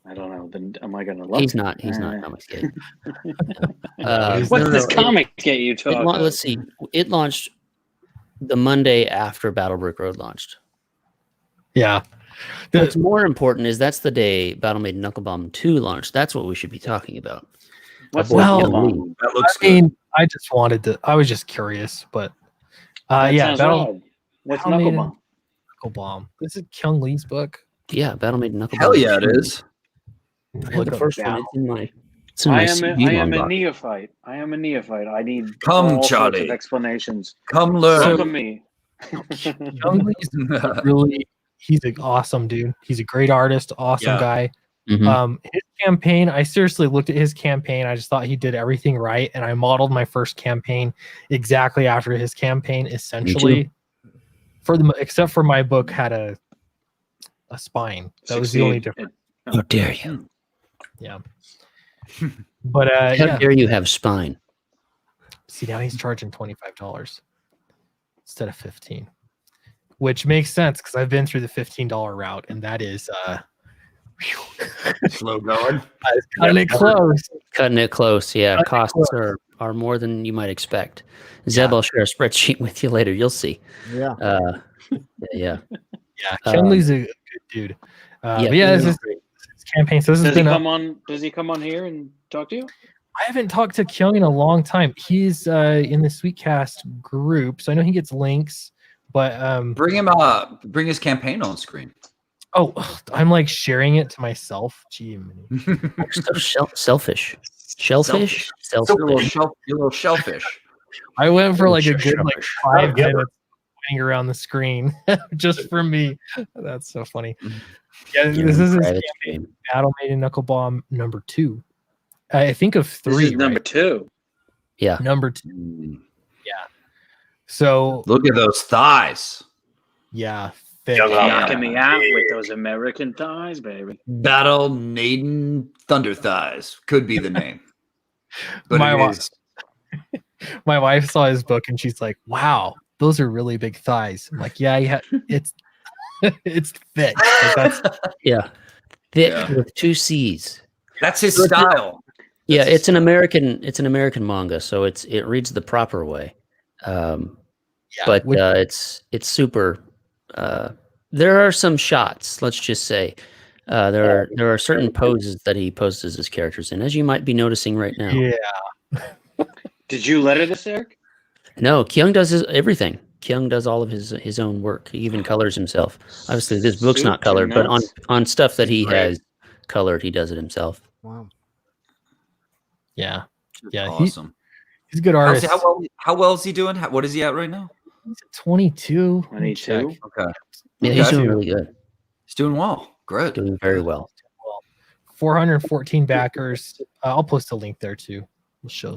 I don't know. Then am I gonna look? He's not Comicsgate. What's What's no, this no, Comicsgate you talk about? let's see. It launched the Monday after Battlebrook Road launched. Yeah. What's more important is that's the day Battle Maiden Knuckle Bomb 2 launched. That's what we should be talking about. What's Well, Knuckle Young Bomb? That looks I mean, I just wanted to. I was just curious, but That yeah, sounds Battle odd. What's Battle Knuckle Maiden Bomb? Knuckle Bomb. This is Kyung Lee's book. Yeah, Battle Maiden Knuckle good. Hell Bomb. yeah, it 2. is. I have Look the up first one. Battle. It's in my I CD am long a box. neophyte. I am a neophyte. I need Come, all sorts Charlie. of explanations. Come learn. Welcome me. Kyung Lee's really. He's an awesome dude. He's a great artist. Awesome Yeah. guy. Mhm. His campaign. I seriously looked at his campaign. I just thought he did everything right, and I modeled my first campaign exactly after his campaign. Essentially, for the except for my book had a spine. That was the only difference. How dare you? Yeah. But How yeah. dare you have spine? See, now he's charging $25 instead of $15, which makes sense because I've been through the $15 route, and that is Slow going. cutting it close. Cutting it close. Yeah, Cutting it costs close. are more than you might expect. Zeb, I'll share a spreadsheet with you later. You'll see. Yeah. Yeah. Yeah, Kyung Lee's a good dude. But yeah, this is his campaign. So this has Does he been up. come on? Does he come on here and talk to you? I haven't talked to Kyung in a long time. He's in the Sweetcast group, so I know he gets links. But Bring him bring his campaign on screen. oh, I'm like sharing it to myself. Gee, So selfish. Shellfish? You're a little, Selfish. you're a little shellfish. I went for like a Sure, good like sure. 5 minutes pointing around the screen just for me. That's so funny. Yeah, You're this in is his private campaign, stream. Battle Maiden Knuckle Bomb number 2. I think of 3. This is number right? 2. Yeah. Number 2. Mm. So Look at those thighs. yeah, thick. Young up. Knocking me out with those American thighs, baby. Battle Maiden Thunder Thighs could be the name. But My it wa- is. My wife saw his book and she's like, "Wow, those are really big thighs." I'm like, "Yeah, it's it's thick." Like, that's Yeah. Thick Yeah. with 2 C's. That's his style. Yeah, That's his it's an American manga, so it reads the proper way. But which- it's super. There are some shots. Let's just say there are certain poses that he poses his characters in, as you might be noticing right now. yeah. Did you letter this, Eric? No, Kyung does everything. Kyung does all of his own work. He even colors himself. Obviously, this book's not Soup to colored, but nuts. on stuff that he Great. has colored, he does it himself. Wow. Yeah, yeah, Awesome. he's a good How's artist. he- how well is he doing? What is he at right now? He's at 22. Let me 22? check. Okay. Yeah, he's Okay. doing really good. He's doing well. Good. Doing very well. 414 backers. I'll post a link there too. We'll show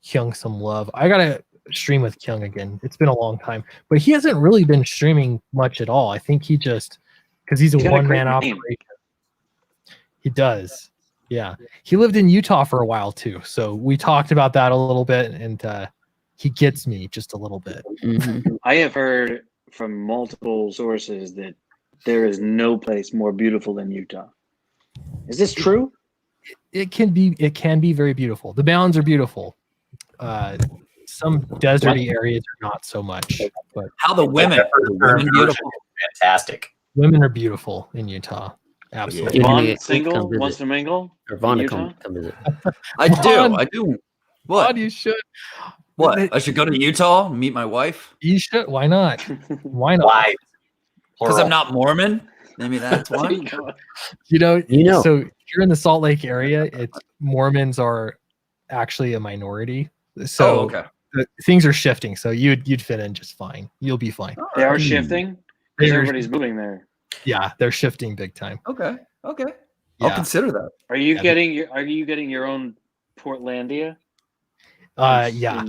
Kyung some love. I gotta stream with Kyung again. It's been a long time, but he hasn't really been streaming much at all. I think he just because he's a He's got a one-man great name. operation. He does. Yeah, he lived in Utah for a while too, so we talked about that a little bit, and he gets me just a little bit. Mhm. I have heard from multiple sources that there is no place more beautiful than Utah. Is this true? It can be very beautiful. The mountains are beautiful. Some deserty areas are not so much, but How the women? Are the women beautiful? Fantastic. women are beautiful in Utah. Absolutely. Yeah. Vaughn Yeah. single Come visit. wants to mingle. Or Vaughn to Utah? come visit. I do. Vaughn. I do. God, What? you should. What? I should go to Utah and meet my wife? You should. Why not? Why not? Why? Because Plural. I'm not Mormon? Maybe that's There why. you go. You know. So So if you're in the Salt Lake area, it's Mormons are actually a minority. So Oh, okay. things are shifting. So you'd fit in just fine. You'll be fine. They are shifting because They're- everybody's moving there. Yeah, they're shifting big time. Okay. Okay. I'll Yeah. consider that. Are you Yeah. getting your own Portlandia? Yeah.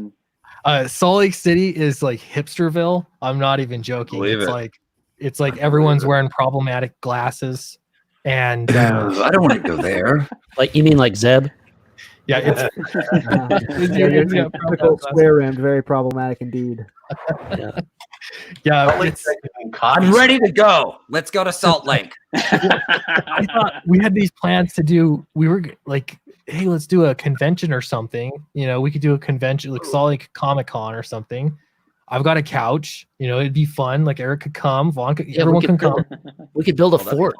Salt Lake City is like hipsterville. I'm not even joking. Believe it's it. like everyone's wearing problematic glasses, and I don't want to go there. like you mean like Zeb? Yeah, it's Yeah, your typical square rimmed, very problematic indeed. yeah. Probably It's, taking copies. I'm ready to go. Let's go to Salt Lake. I thought we had these plans to do. We were like, hey, let's do a convention or something. You know, we could do a convention like Salt Lake Comic Con or something. I've got a couch. You know, it'd be fun. Like Eric could come, Vaughn could, Yeah, everyone we can could come. We could build a Oh, that'd be fort.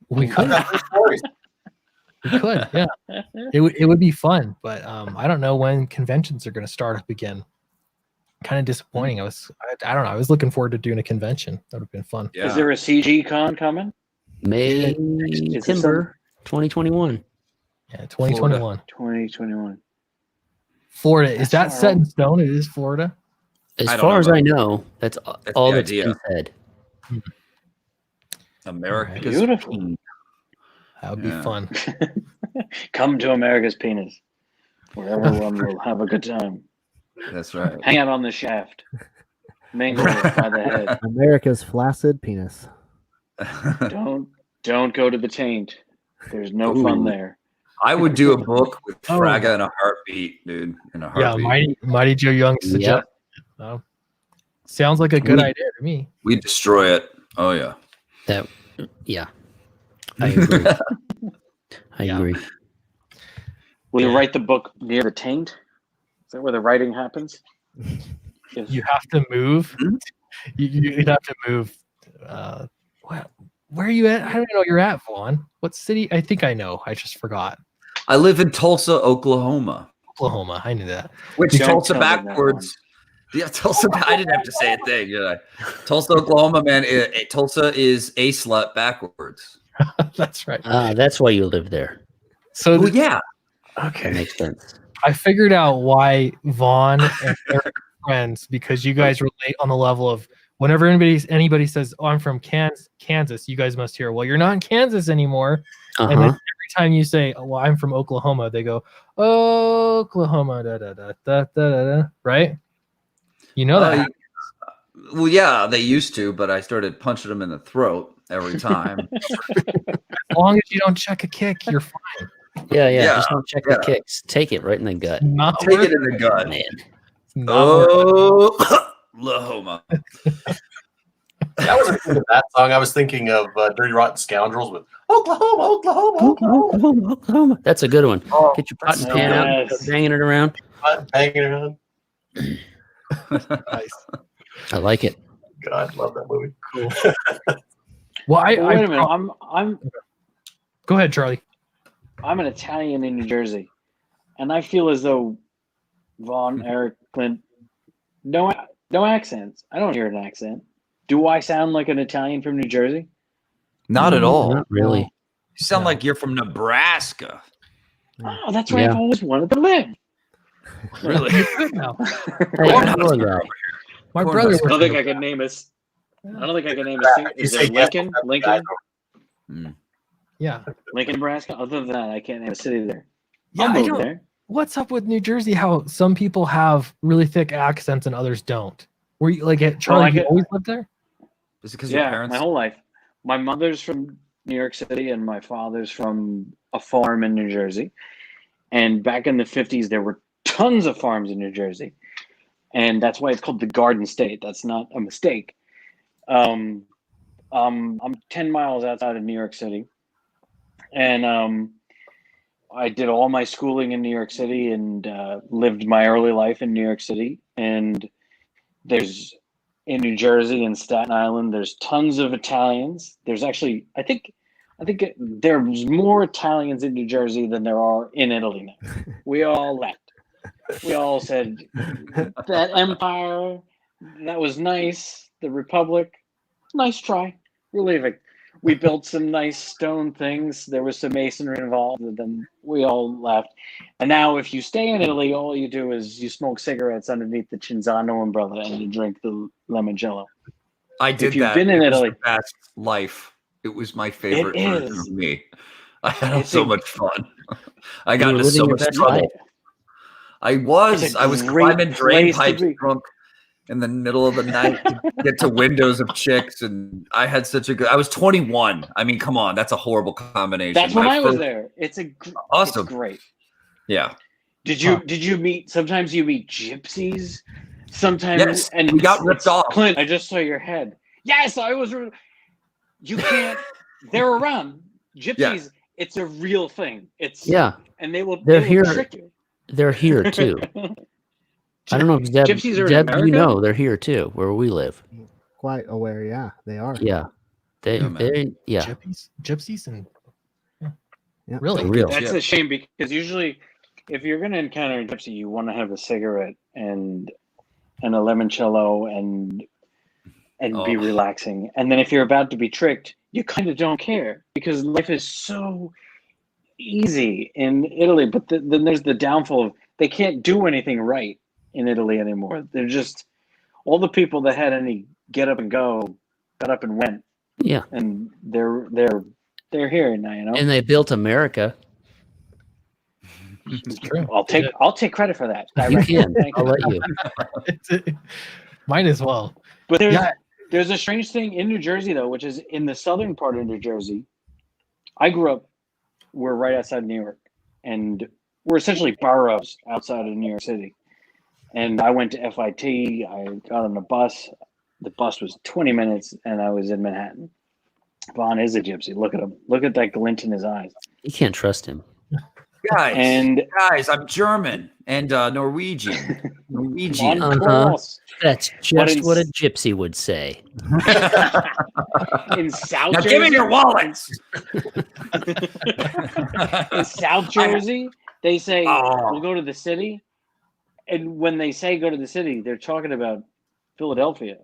We could. Stories. We could. Yeah, it would be fun. But I don't know when conventions are going to start up again. Kind of disappointing. I don't know. I was looking forward to doing a convention. That would have been fun. Yeah. Is there a CG con coming? May Is it Timber 2021. Yeah, 2021. 2021. Florida. Is that That's set all. in stone? It is Florida. As I don't far know as about- I know, that's all the that's idea. been said. America's Beautiful. King. That would be Yeah. fun. Come to America's penis, where everyone will have a good time. That's right. Hang out on the shaft. Mingle by the head. America's flaccid penis. Don't go to the taint. There's no fun Ooh. there. I would do a book with Oh. Fraga in a heartbeat, dude. In a Yeah, heartbeat. Mighty Joe Young suggested. Oh, sounds like a good idea to me. We destroy it. Oh yeah. That, yeah, I agree. I Yeah. agree. Will you Yeah. write the book near the taint? Is that where the writing happens? Yes. You have to move. Hmm? You'd have to move. Where are you at? I don't know where you're at, Vaughn. What city? I think I know. I just forgot. I live in Tulsa, Oklahoma. Oklahoma. I knew that. Which Don't Tulsa tell me that backwards. Yeah, Tulsa. I didn't have to say a thing, did I? Tulsa, Oklahoma, man. Tulsa is a slut backwards. That's right. That's why you live there. So Oh yeah. That okay, makes sense. I figured out why Vaughn and Eric are friends, because you guys relate on the level of whenever anybody says, "Oh, I'm from Kansas," you guys must hear, "Well, you're not in Kansas anymore." And then Uh-huh. every time you say, "Oh, well, I'm from Oklahoma," they go, "Oklahoma, da da da da da da," right? You know that. Well, yeah, they used to, but I started punching them in the throat every time. As long as you don't check a kick, you're fine. Yeah. Yeah, Just don't check the kicks. Take it right in the gut. Not Take worth it in the gut. Man. It's not worth Oh, Oklahoma. That was that song. I was thinking of Dirty Rotten Scoundrels with Oklahoma, Oklahoma, Oklahoma. Oklahoma. That's a good one. Oh, Get your pot and so pan out, nice. start banging it around. banging around. nice. I like it. God, love that movie. Cool. Well, Wait a minute. I'm go ahead, Charlie. I'm an Italian in New Jersey, and I feel as though Vaughn, Eric, Clint, no accents. I don't hear an accent. Do I sound like an Italian from New Jersey? Not at all. Not really. You sound No. like you're from Nebraska. Oh, that's where I've Yeah. always wanted to live. Really? No. Hey, Corn I'm husk. a guy. My Corn brother. husk. I don't think I works can name us. I don't think I can name a single. Is there Lincoln? Yeah. Lincoln, Nebraska. Other than that, I can't name a city there. Yeah, I'll I move don't. there. What's up with New Jersey? How some people have really thick accents and others don't. Were you like Charlie? I You get- always lived there? Is it because your Yeah, parents? my whole life. My mother's from New York City, and my father's from a farm in New Jersey. And back in the 50s, there were tons of farms in New Jersey, and that's why it's called the Garden State. That's not a mistake. I'm 10 miles outside of New York City, and I did all my schooling in New York City and lived my early life in New York City. And there's in New Jersey and Staten Island, there's tons of Italians. There's actually, I think there's more Italians in New Jersey than there are in Italy now. We all left. We all said that empire, that was nice. The Republic, nice try. We're leaving. We built some nice stone things. There was some masonry involved, and then we all left. And now, if you stay in Italy, all you do is you smoke cigarettes underneath the Cinzano umbrella and you drink the limoncello. I did If you've that. been in It was Italy- the best life. It was my favorite It version is. of me. I had It's so a- much fun. I You got were into living so your much best trouble. life. I was. It's a I was great climbing drain place to pipes be. drunk in the middle of the night to get to windows of chicks, and I had such a good. I was 21. I mean, come on, that's a horrible combination. That's when My I was first- there. It's Awesome. It's great. Yeah. Did you meet? Sometimes you meet gypsies. Sometimes Yes, and we got it's- ripped it's, off. Clint, I just saw your head. Yes, I was. You can't. They're around gypsies. Yeah. It's a real thing. It's Yeah, and they will. They're they here. will trick you. they're here too. I don't know if Deb, Gypsies are in Deb, you America? know, they're here too, where we live. Quite aware, yeah, they are. Yeah, Yeah, man. Gypsies and Yeah. really real. That's Yeah. a shame because usually, if you're going to encounter a gypsy, you want to have a cigarette and a limoncello and be Oh. relaxing. And then if you're about to be tricked, you kind of don't care because life is so easy in Italy. But then there's the downfall of they can't do anything right in Italy anymore. They're just all the people that had any get up and go, got up and went, Yeah, and they're here now. You know, and they built America. it's true. I'll take credit for that. You can. Thank I'll you. let you. Might as well. But Yeah. there's a strange thing in New Jersey though, which is in the southern part of New Jersey. I grew up. We're right outside New York, and we're essentially boroughs outside of New York City. And I went to FIT. I got on the bus. The bus was 20 minutes, and I was in Manhattan. Vaughn is a gypsy. Look at him. Look at that glint in his eyes. You can't trust him. Guys, I'm German and Norwegian. Norwegian. On Uh-huh. course. That's But just in- what a gypsy would say. In South Now Jersey. give me your wallets. In South Jersey, they say Oh. we'll go to the city, and when they say go to the city, they're talking about Philadelphia.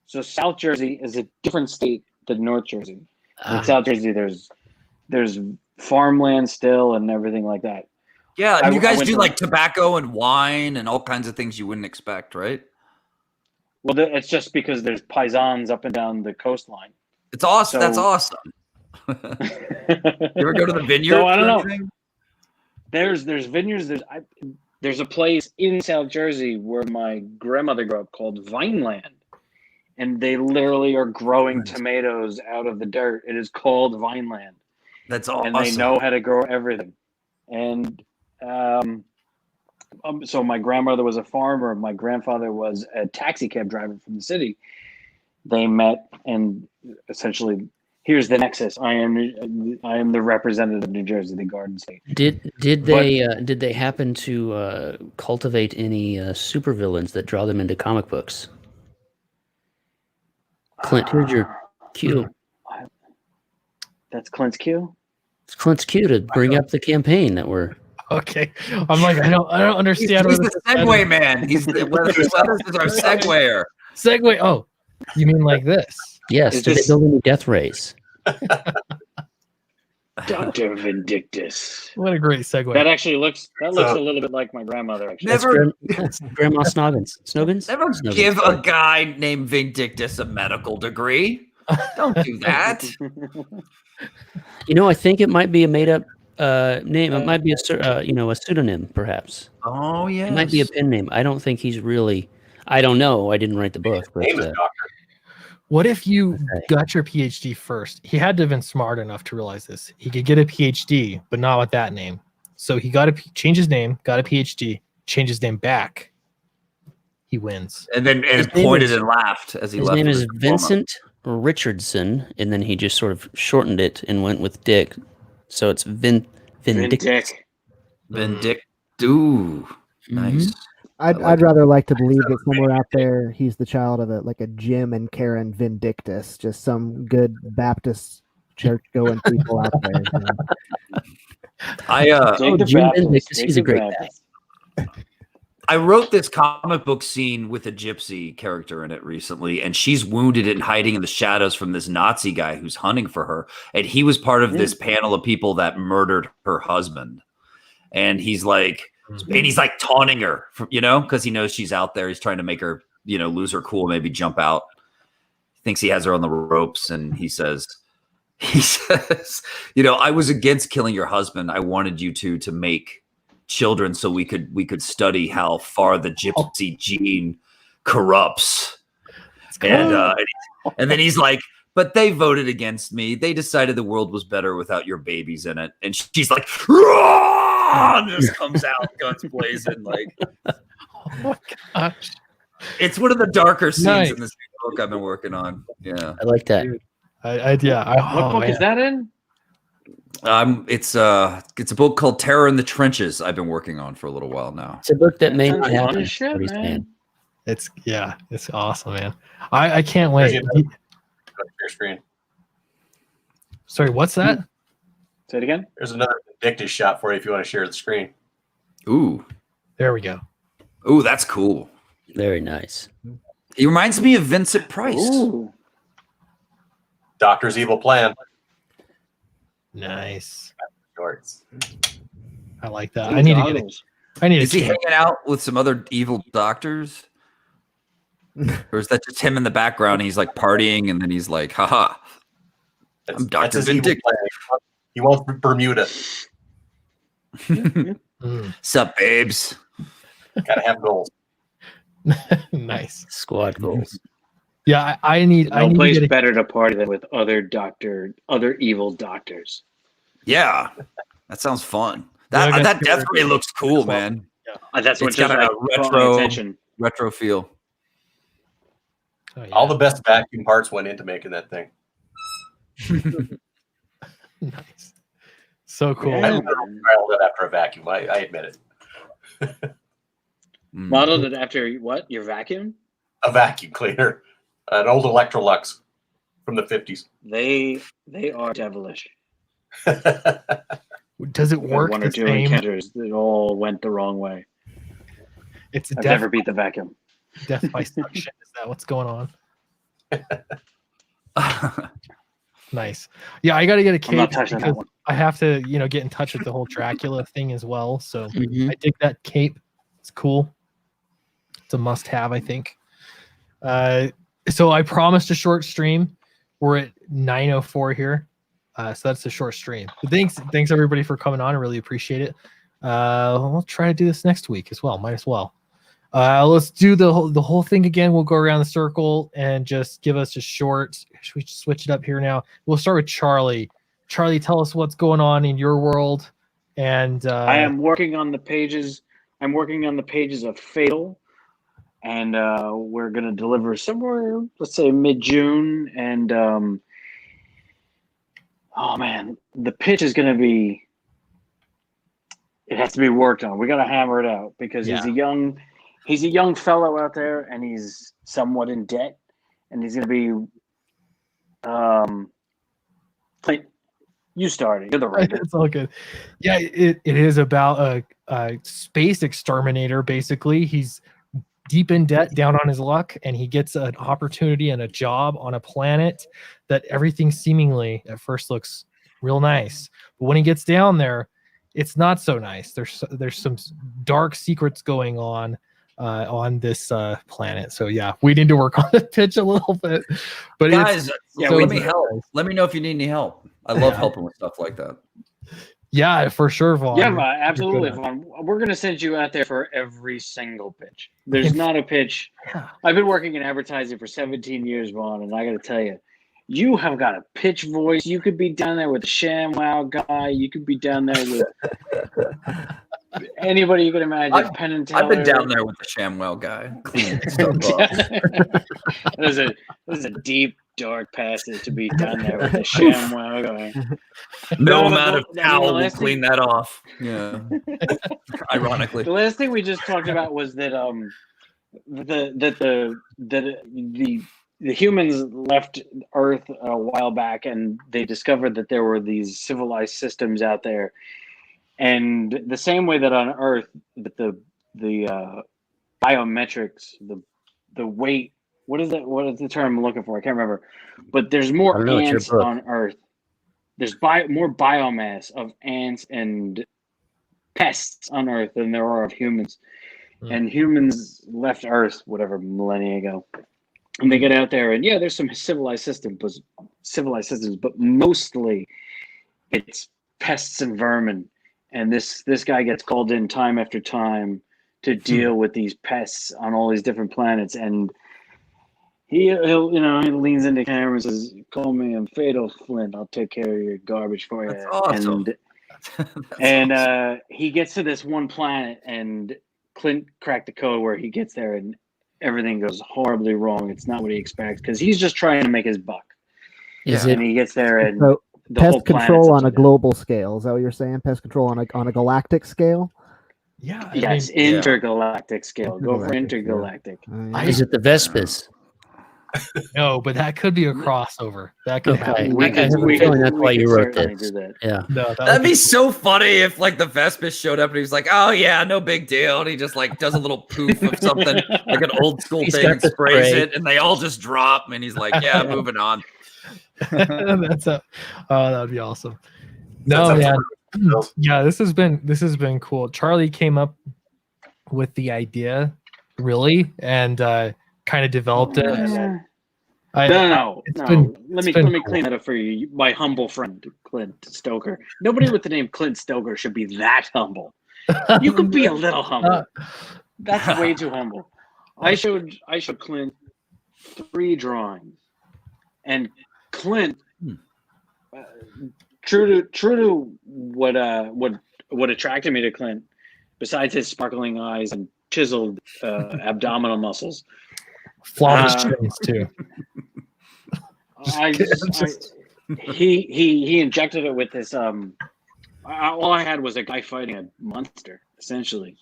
So South Jersey is a different state than North Jersey. In Ah, South Jersey, there's farmland still and everything like that. Yeah, I- and you I guys went do to- like tobacco and wine and all kinds of things you wouldn't expect, right? Well, it's just because there's paisans up and down the coastline. It's awesome. That's So- awesome. You ever go to the vineyard? So I don't know. There's vineyards. There's a place in South Jersey where my grandmother grew up called Vineland, and they literally are growing Nice. tomatoes out of the dirt. It is called Vineland, That's awesome. and they know how to grow everything. And so my grandmother was a farmer. My grandfather was a taxi cab driver from the city. They met, and essentially, here's the nexus. I am the representative of New Jersey, the Garden State. did they happen to cultivate any supervillains that draw them into comic books? Clint, here's your cue. That's Clint's cue. It's Clint's cue to bring up the campaign that we're. Okay. I'm like, I don't He's understand. where the this is segue man. He's the Weathers is our seguer. Segue. Oh, you mean like this? Yes, Is did they this- build any death rays? Dr. Vindictus. What a great segue. That actually looks a So- little bit like my grandmother. Actually, Never, That's Grandma Snoggins. Snoggins? never Snoggins. give a guy named Vindictus a medical degree. Don't do that. You know, I think it might be a made-up name. It might be a pseudonym, perhaps. Oh yeah. It might be a pen name. I don't think he's really. I don't know. I didn't write the book. But, Name is Doctor. What if you Okay. got your PhD first? He had to have been smart enough to realize this. He could get a PhD, but not with that name. So he got change his name, got a PhD, change his name back. He wins. And then His name pointed is- and laughed as he his left. name with is his diploma. Vincent Richardson, and then he just sort of shortened it and went with Dick. So it's Vindictus. Vindic. Ooh, Mhm. nice. I'd, I like I'd it. rather like to believe that somewhere out there he's the child of a Jim and Karen Vindictus, just some good Baptist church going people out there. You know. I Dig the Jim Baptist, Vindictus, dig he's the a great Baptist. I wrote this comic book scene with a gypsy character in it recently, and she's wounded and hiding in the shadows from this Nazi guy who's hunting for her. And he was part of this panel of people that murdered her husband. And he's like, taunting her, because he knows she's out there. He's trying to make her, lose her cool, maybe jump out. Thinks he has her on the ropes, and he says, I was against killing your husband. I wanted you to make children so we could study how far the gypsy gene corrupts. And then he's like, but they voted against me. They decided the world was better without your babies in it. And she's like, "Roar!" and just comes out, guns blazing. Like, Oh my gosh. it's one of the darker scenes Nice. in this book I've been working on. Yeah. I like that. Dude. What book is that in? It's a book called Terror in the Trenches I've been working on for a little while now. It's a book that may Sounds not fun happen. as shit, what he's man. saying. It's awesome, man. I can't wait. Go to your screen. Sorry, what's that? Say it again. There's another Vindictus shot for you if you want to share the screen. Ooh. There we go. Ooh, that's cool. Very nice. He reminds me of Vincent Price. Ooh. Doctor's Evil Plan. Nice. Shorts. I like that. I need to get it. I need Is he to hanging out with some other evil doctors? Or is that just him in the background? He's like partying and then he's like, haha. I'm Dr. his evil Vindictus. plan. He wants Bermuda. Sup, babes? Gotta have goals. Nice. Squad goals. Yeah, I need No to place get a, better to party than with other evil doctors. Yeah. That sounds fun. Yeah, I That got definitely your- looks cool, man. That's what It's just got like, a caught my attention. retro feel. oh, yeah. All the best vacuum parts went into making that thing. Nice. So cool. Yeah. I literally trialed it after a vacuum. I admit it. Modeled it after what? Your vacuum? A vacuum cleaner. An old Electrolux from the 50s. They are devilish. Does it We had work one the or two same? encounters that all went the wrong way. It's I've never beat the vacuum. death by suction. Is that what's going on? Nice. Yeah, I got to get a I'm cape not touching that because one. I have to, get in touch with the whole Dracula thing as well. So Mhm. I dig that cape. It's cool. It's a must-have, I think. So I promised a short stream. We're at 9:04 here, so that's a short stream. But thanks everybody for coming on. I really appreciate it. We'll try to do this next week as well. Might as well. Let's do the whole thing again. We'll go around the circle and just give us a short. Should we switch it up here now? We'll start with Charlie. Charlie, tell us what's going on in your world. And I am working on the pages. I'm working on the pages of Fatal, and we're going to deliver somewhere, let's say mid-June. And oh man, the pitch is going to be. It has to be worked on. We got to hammer it out because he's a young fellow out there, and he's somewhat in debt, and he's going to be. Clint, you started. You're the writer. It's all good. Yeah, it is about a space exterminator. Basically, he's deep in debt, down on his luck, and he gets an opportunity and a job on a planet that everything seemingly at first looks real nice, but when he gets down there, it's not so nice. There's some dark secrets going on this planet. So yeah, we need to work on the pitch a little bit. But Guys, yeah, let we me do. help. Let me know if you need any help. I love helping with stuff like that. yeah, for sure, Vaughn. Yeah, You're absolutely. good at Vaughn. We're going to send you out there for every single pitch. There's not a pitch. Yeah. I've been working in advertising for 17 years, Vaughn, and I got to tell you, you have got a pitch voice. You could be down there with the ShamWow guy. You could be down there with anybody you can imagine. Penn and Teller. I've been down there with the ShamWow guy. Cleaning stuff up. There's a deep, dark passage to be down there with the ShamWow guy. No No, amount of the towel will last clean that off. Yeah. Ironically. The last thing we just talked about was that the humans left Earth a while back, and they discovered that there were these civilized systems out there. And the same way that on Earth, that the biometrics, the weight, what is the term I'm looking for? I can't remember. But there's more I don't know, it's your ants book. on Earth. There's more biomass of ants and pests on Earth than there are of humans. And humans left Earth, whatever, millennia ago. And they get out there, and yeah, there's some civilized systems, but mostly it's pests and vermin. And this guy gets called in time after time to deal with these pests on all these different planets. And he leans into camera and says, "Call me, I'm Fatal Flint. I'll take care of your garbage for you." That's awesome. And And he gets to this one planet, and Clint cracked the code where he gets there, and everything goes horribly wrong. It's not what he expects because he's just trying to make his buck. Is And he gets there, and So the whole pest control planet's on a upside down. global scale. Is that what you're saying? Pest control on a galactic scale? Yeah. Yes, intergalactic scale. Go for Intergalactic, intergalactic. Is it the Vespers? No, but that could be a crossover. That could Okay. happen. We I have could, a we feeling could, that's why we you could wrote certainly this. do that. Yeah. No, That'd be so funny if like the Vespers showed up and he was like, "Oh yeah, no big deal," and he just like does a little poof of something like an old school He's thing got and the sprays spray. it, and they all just drop, and he's like, "Yeah, moving on." That's a, oh, that'd be awesome. No, That's man. up to- Yeah, this has been cool. Charlie came up with the idea, really, and kind of developed it. Yeah. I- No. it's Let been me cool. clean that up for you. My humble friend, Clint Stoker. Nobody with the name Clint Stoker should be that humble. You could be a little humble. That's way too humble. I showed Clint 3 drawings, and Clint, true to what attracted me to Clint, besides his sparkling eyes and chiseled abdominal muscles, flawless chins too. he injected it with this. All I had was a guy fighting a monster, essentially,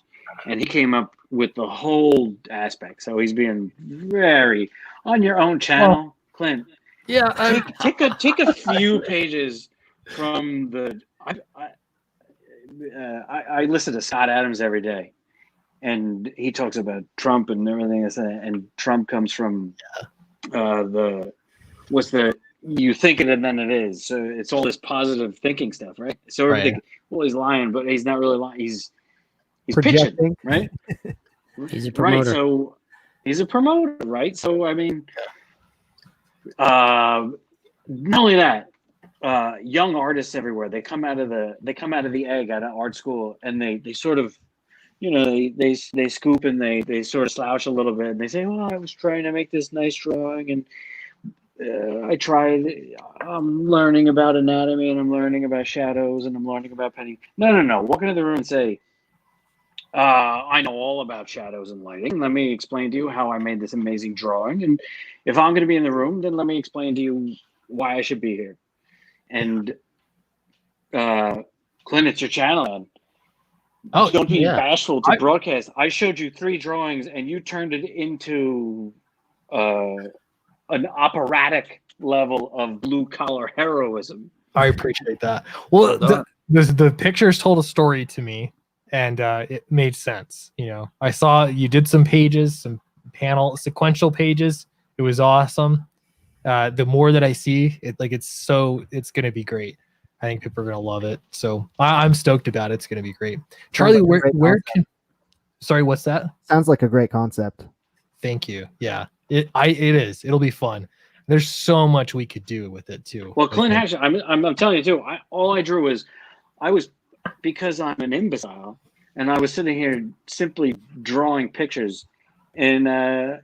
and he came up with the whole aspect. So he's being very on your own channel, Clint. Yeah, Take a few pages from the. I listen to Scott Adams every day, and he talks about Trump and everything. And Trump comes from you think it and then it is. So it's all this positive thinking stuff, right? So everything. Well, he's lying, but he's not really lying. He's Projecting. pitching, right? He's a promoter. Right. So he's a promoter, right? So I mean, not only that, young artists everywhere. They come out of the egg out of art school, and they sort of, they scoop and they sort of slouch a little bit, and they say, "Oh, I was trying to make this nice drawing, and I tried. I'm learning about anatomy, and I'm learning about shadows, and I'm learning about painting." No. Walk into the room and say, I know all about shadows and lighting. Let me explain to you how I made this amazing drawing. And if I'm going to be in the room, then let me explain to you why I should be here. And Clint, it's your channel. Man. Oh, don't be yeah. bashful to broadcast. I showed you 3 drawings, and you turned it into an operatic level of blue collar heroism. I appreciate that. Well, the pictures told a story to me, and it made sense. I saw you did some pages, some sequential pages. It was awesome. The more that I see it, it's going to be great. I think people are going to love it. So I'm stoked about it. It's going to be great. Charlie, where can? Sorry, what's that? Sounds like a great concept. Thank you. Yeah, it is. It'll be fun. There's so much we could do with it too. Well, Clint, actually, I'm telling you too. All I drew was, because I'm an imbecile, and I was sitting here simply drawing pictures. And I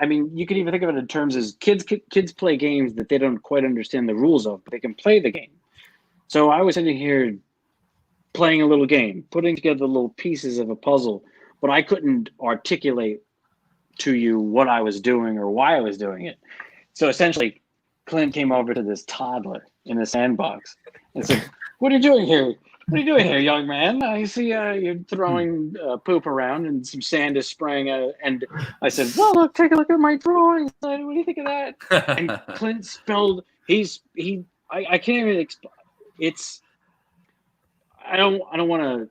mean, you could even think of it in terms as kids play games that they don't quite understand the rules of, but they can play the game. So I was sitting here playing a little game, putting together little pieces of a puzzle, but I couldn't articulate to you what I was doing or why I was doing it. So essentially, Clint came over to this toddler in the sandbox and said, "What are you doing here? What are you doing here, young man? I see you're throwing poop around and some sand is spraying out." And I said, "Well, look, take a look at my drawings. What do you think of that?" And Clint spelled, I can't even explain. It's, I don't want to.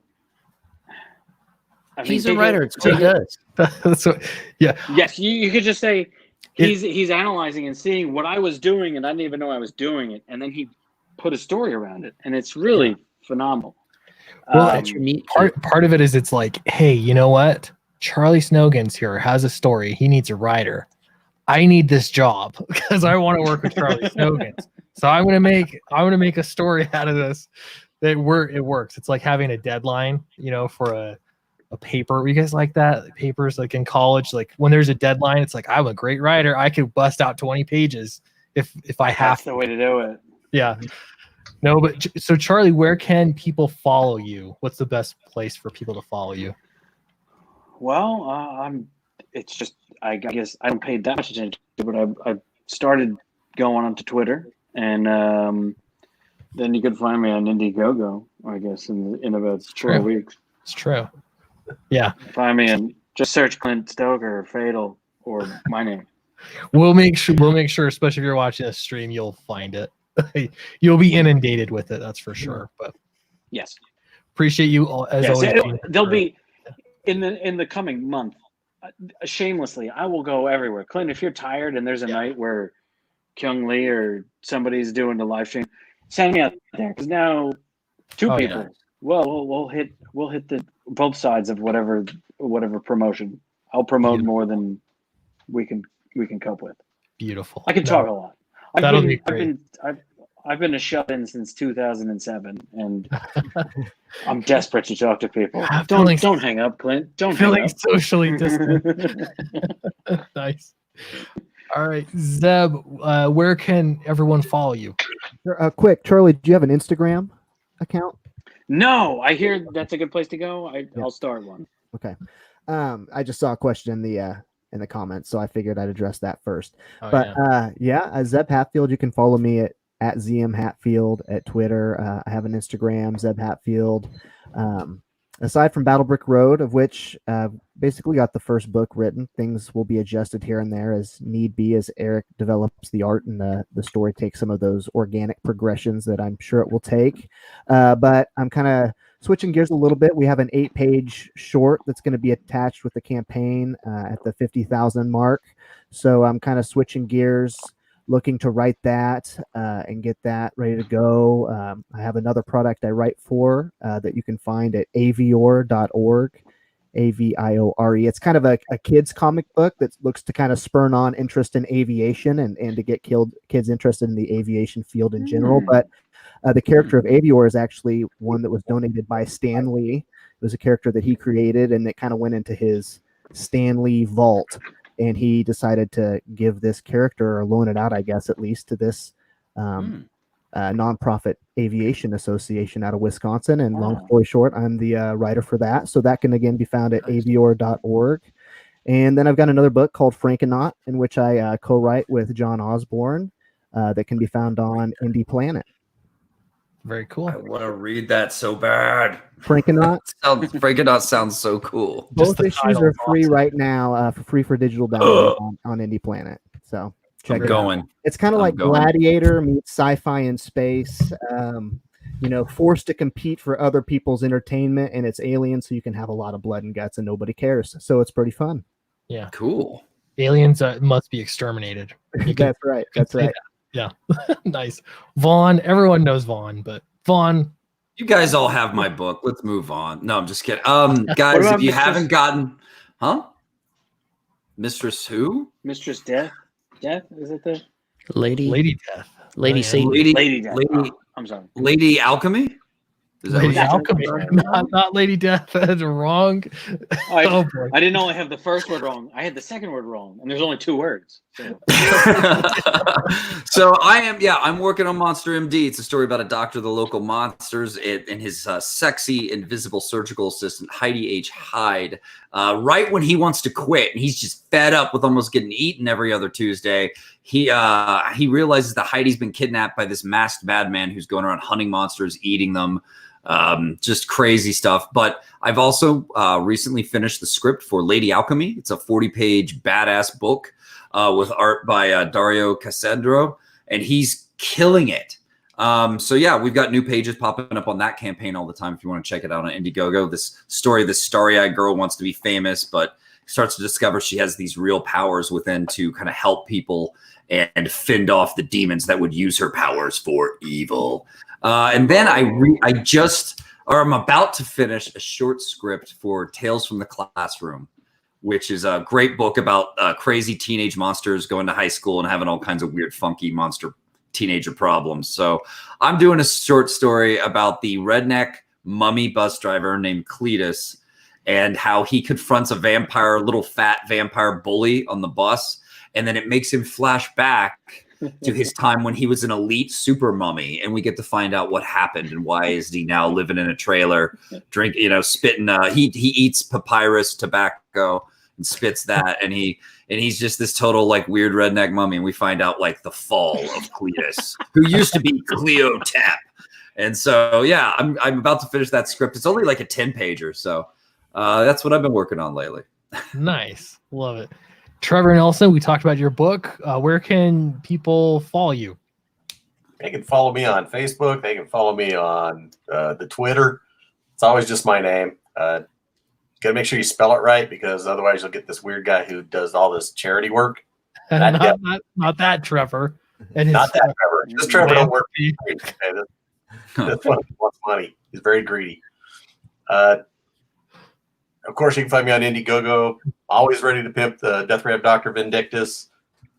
He's a writer. It's what he does. That's what, yeah. Yes, you could just say he's analyzing and seeing what I was doing, and I didn't even know I was doing it, and then he put a story around it, and it's really phenomenal. Well, part of it is it's like, hey, you know what? Charlie Snogans here has a story. He needs a writer. I need this job because I want to work with Charlie Snogans. So I'm gonna make a story out of this. It works. It's like having a deadline, for a paper. You guys like that? Papers like in college, like when there's a deadline, it's like, I'm a great writer. I could bust out 20 pages if I have That's the way to do it. Yeah. No, but so Charlie, where can people follow you? What's the best place for people to follow you? Well, it's just I guess I don't pay that much attention to it, but I started going onto Twitter, and then you could find me on IndieGoGo, I guess, in about 4 weeks. It's true. Yeah. Find me and just search Clint Stoker or Fatal or my name. We'll make sure, especially if you're watching this stream, you'll find it. You'll be inundated with it, that's for sure. But yes, appreciate you all as always. They'll be in the coming month. Shamelessly, I will go everywhere. Clint, if you're tired and there's a night where Kyung Lee or somebody's doing the live stream, send me out there, because now two people. Yeah. Well, we'll hit the both sides of whatever promotion. I'll promote more than we can cope with. Beautiful. I can talk a lot. That'll be great. I've been a shut-in since 2007, and I'm desperate to talk to people. Don't hang up, Clint. Don't hang up. Socially distant. Nice. All right, Zeb, where can everyone follow you? Quick, Charlie, do you have an Instagram account? No, I hear that's a good place to go. I'll start one. Okay. I just saw a question in the comments, so I figured I'd address that first. Zeb Hatfield, you can follow me at ZM Hatfield at Twitter. I have an Instagram, Zeb Hatfield. Aside from Battle Brick Road, of which basically got the first book written, things will be adjusted here and there as need be, as Eric develops the art and the story takes some of those organic progressions that I'm sure it will take. But I'm kind of switching gears a little bit. We have an 8-page short that's going to be attached with the campaign at the 50,000 mark. So I'm kind of switching gears, looking to write that and get that ready to go. I have another product I write for that you can find at aviore.org, AVIORE. It's kind of a kid's comic book that looks to kind of spurn on interest in aviation and to get kids interested in the aviation field in general. But the character of Avior is actually one that was donated by Stan Lee. It was a character that he created, and it kind of went into his Stan Lee vault. And he decided to give this character, or loan it out, I guess, at least, to this nonprofit aviation association out of Wisconsin. And long story short, I'm the writer for that. So that can, again, be found at avior.org. And then I've got another book called Frankenaut, in which I co-write with John Osborne that can be found on Indie Planet. Very cool. I want to read that so bad. Frankenaut. Frankenaut sounds so cool. Both issues are free right now, for free for digital download on Indie Planet. So check it out. It's kind of like Gladiator meets sci-fi in space. Forced to compete for other people's entertainment, and it's alien, so you can have a lot of blood and guts, and nobody cares. So it's pretty fun. Yeah, cool. Aliens must be exterminated. That's right. That's right. Yeah. Nice. Vaughn, everyone knows Vaughn, but Vaughn. You guys all have my book. Let's move on. No, I'm just kidding. Guys, if you haven't gotten, Mistress who? Mistress Death? Death? Is it the Lady Death? Lady Satan. Lady Death. I'm sorry. Lady Alchemy? Is that Lady Alchemy? Not Lady Death. That's wrong. I didn't only have the first word wrong. I had the second word wrong, and there's only 2 words. So, so I'm working on Monster MD. It's a story about a doctor of the local monsters and his sexy, invisible surgical assistant, Heidi H. Hyde. Right when he wants to quit, and he's just fed up with almost getting eaten every other Tuesday, he realizes that Heidi's been kidnapped by this masked madman who's going around hunting monsters, eating them. Just crazy stuff. But I've also recently finished the script for Lady Alchemy. It's a 40-page badass book with art by Dario Cassandro, and he's killing it. We've got new pages popping up on that campaign all the time if you want to check it out on IndieGoGo. This story, this starry-eyed girl wants to be famous, but starts to discover she has these real powers within to kind of help people and fend off the demons that would use her powers for evil. And then I'm about to finish a short script for Tales from the Classroom, which is a great book about crazy teenage monsters going to high school and having all kinds of weird, funky monster teenager problems. So I'm doing a short story about the redneck mummy bus driver named Cletus and how he confronts a little fat vampire bully on the bus. And then it makes him flash back to his time when he was an elite super mummy, and we get to find out what happened and why is he now living in a trailer, spitting. He eats papyrus tobacco and spits that, and he's just this total like weird redneck mummy. And we find out like the fall of Cletus, who used to be Cleotap. And so yeah, I'm about to finish that script. It's only like a 10-pager, so that's what I've been working on lately. Nice, love it. Trevor Nelson, we talked about your book. Where can people follow you? They can follow me on Facebook. They can follow me on the Twitter. It's always just my name. Got to make sure you spell it right, because otherwise you'll get this weird guy who does all this charity work. Not that Trevor. And not that Trevor. This Trevor don't work. This one wants money. He's very greedy. Of course, you can find me on IndieGoGo. Always ready to pimp the Death Ray of Dr. Vindictus.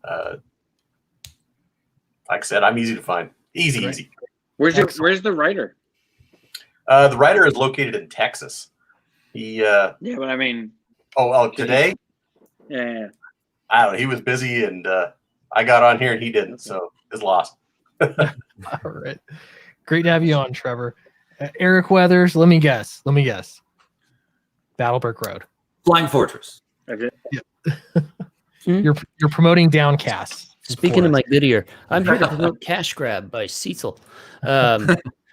Like I said, I'm easy to find. Easy. Where's the writer? The writer is located in Texas. Yeah, but I mean. Today? Yeah. I don't know. He was busy, and I got on here and he didn't, so it's lost. All right. Great to have you on, Trevor. Eric Weathers, let me guess. Battlebrook Road. Flying Fortress. Okay. You're promoting Downcast. Speaking of my good ear, I'm here to promote Cash Grab by Cecil.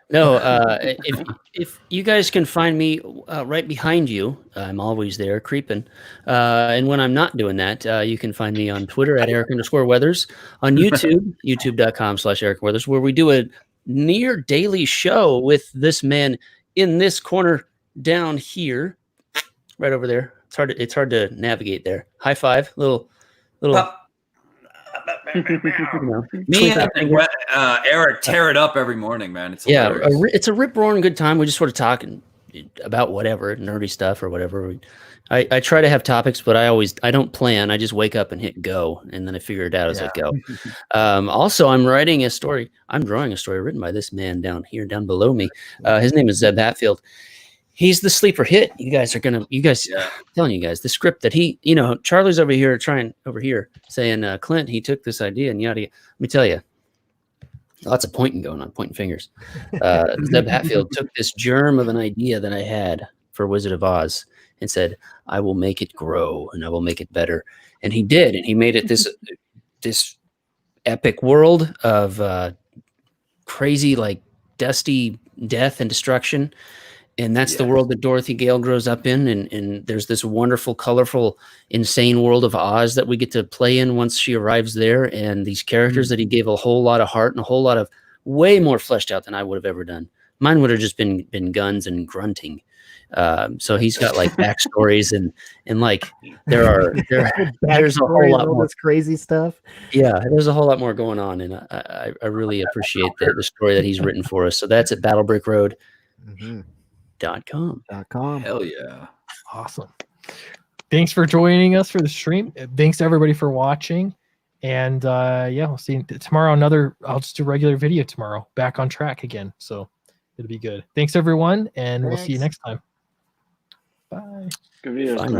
If you guys can find me right behind you, I'm always there creeping. And when I'm not doing that, you can find me on Twitter at Eric_Weathers, on YouTube, youtube.com/EricWeathers, where we do a near daily show with this man in this corner down here, right over there. It's hard to navigate there. High five, little. Me and Eric tear it up every morning, man. It's hilarious. It's a rip-roaring good time. We just sort of talking about whatever, nerdy stuff or whatever. I try to have topics, but I don't plan. I just wake up and hit go, and then I figure it out as I go. Also, I'm writing a story. I'm drawing a story written by this man down below me. His name is Zeb Hatfield. He's the sleeper hit. I'm telling you guys, the script that Charlie's over here saying, Clint, he took this idea and yada. Let me tell you, lots of pointing going on, pointing fingers. Zeb Hatfield took this germ of an idea that I had for Wizard of Oz and said, I will make it grow and I will make it better. And he did. And he made it this epic world of crazy, like dusty death and destruction. And that's the world that Dorothy Gale grows up in. And there's this wonderful, colorful, insane world of Oz that we get to play in once she arrives there. And these characters that he gave a whole lot of heart and a whole lot of way more fleshed out than I would have ever done. Mine would have just been guns and grunting. So he's got like backstories and like there's a whole lot more crazy stuff. Yeah, there's a whole lot more going on. And I really appreciate the story that he's written for us. So that's at BattleBrickRoad.com. Hell yeah. Awesome. Thanks for joining us for the stream. Thanks to everybody for watching. And we'll see you tomorrow. I'll just do regular video tomorrow. Back on track again. So it'll be good. Thanks everyone. And we'll see you next time. Bye. Good videos.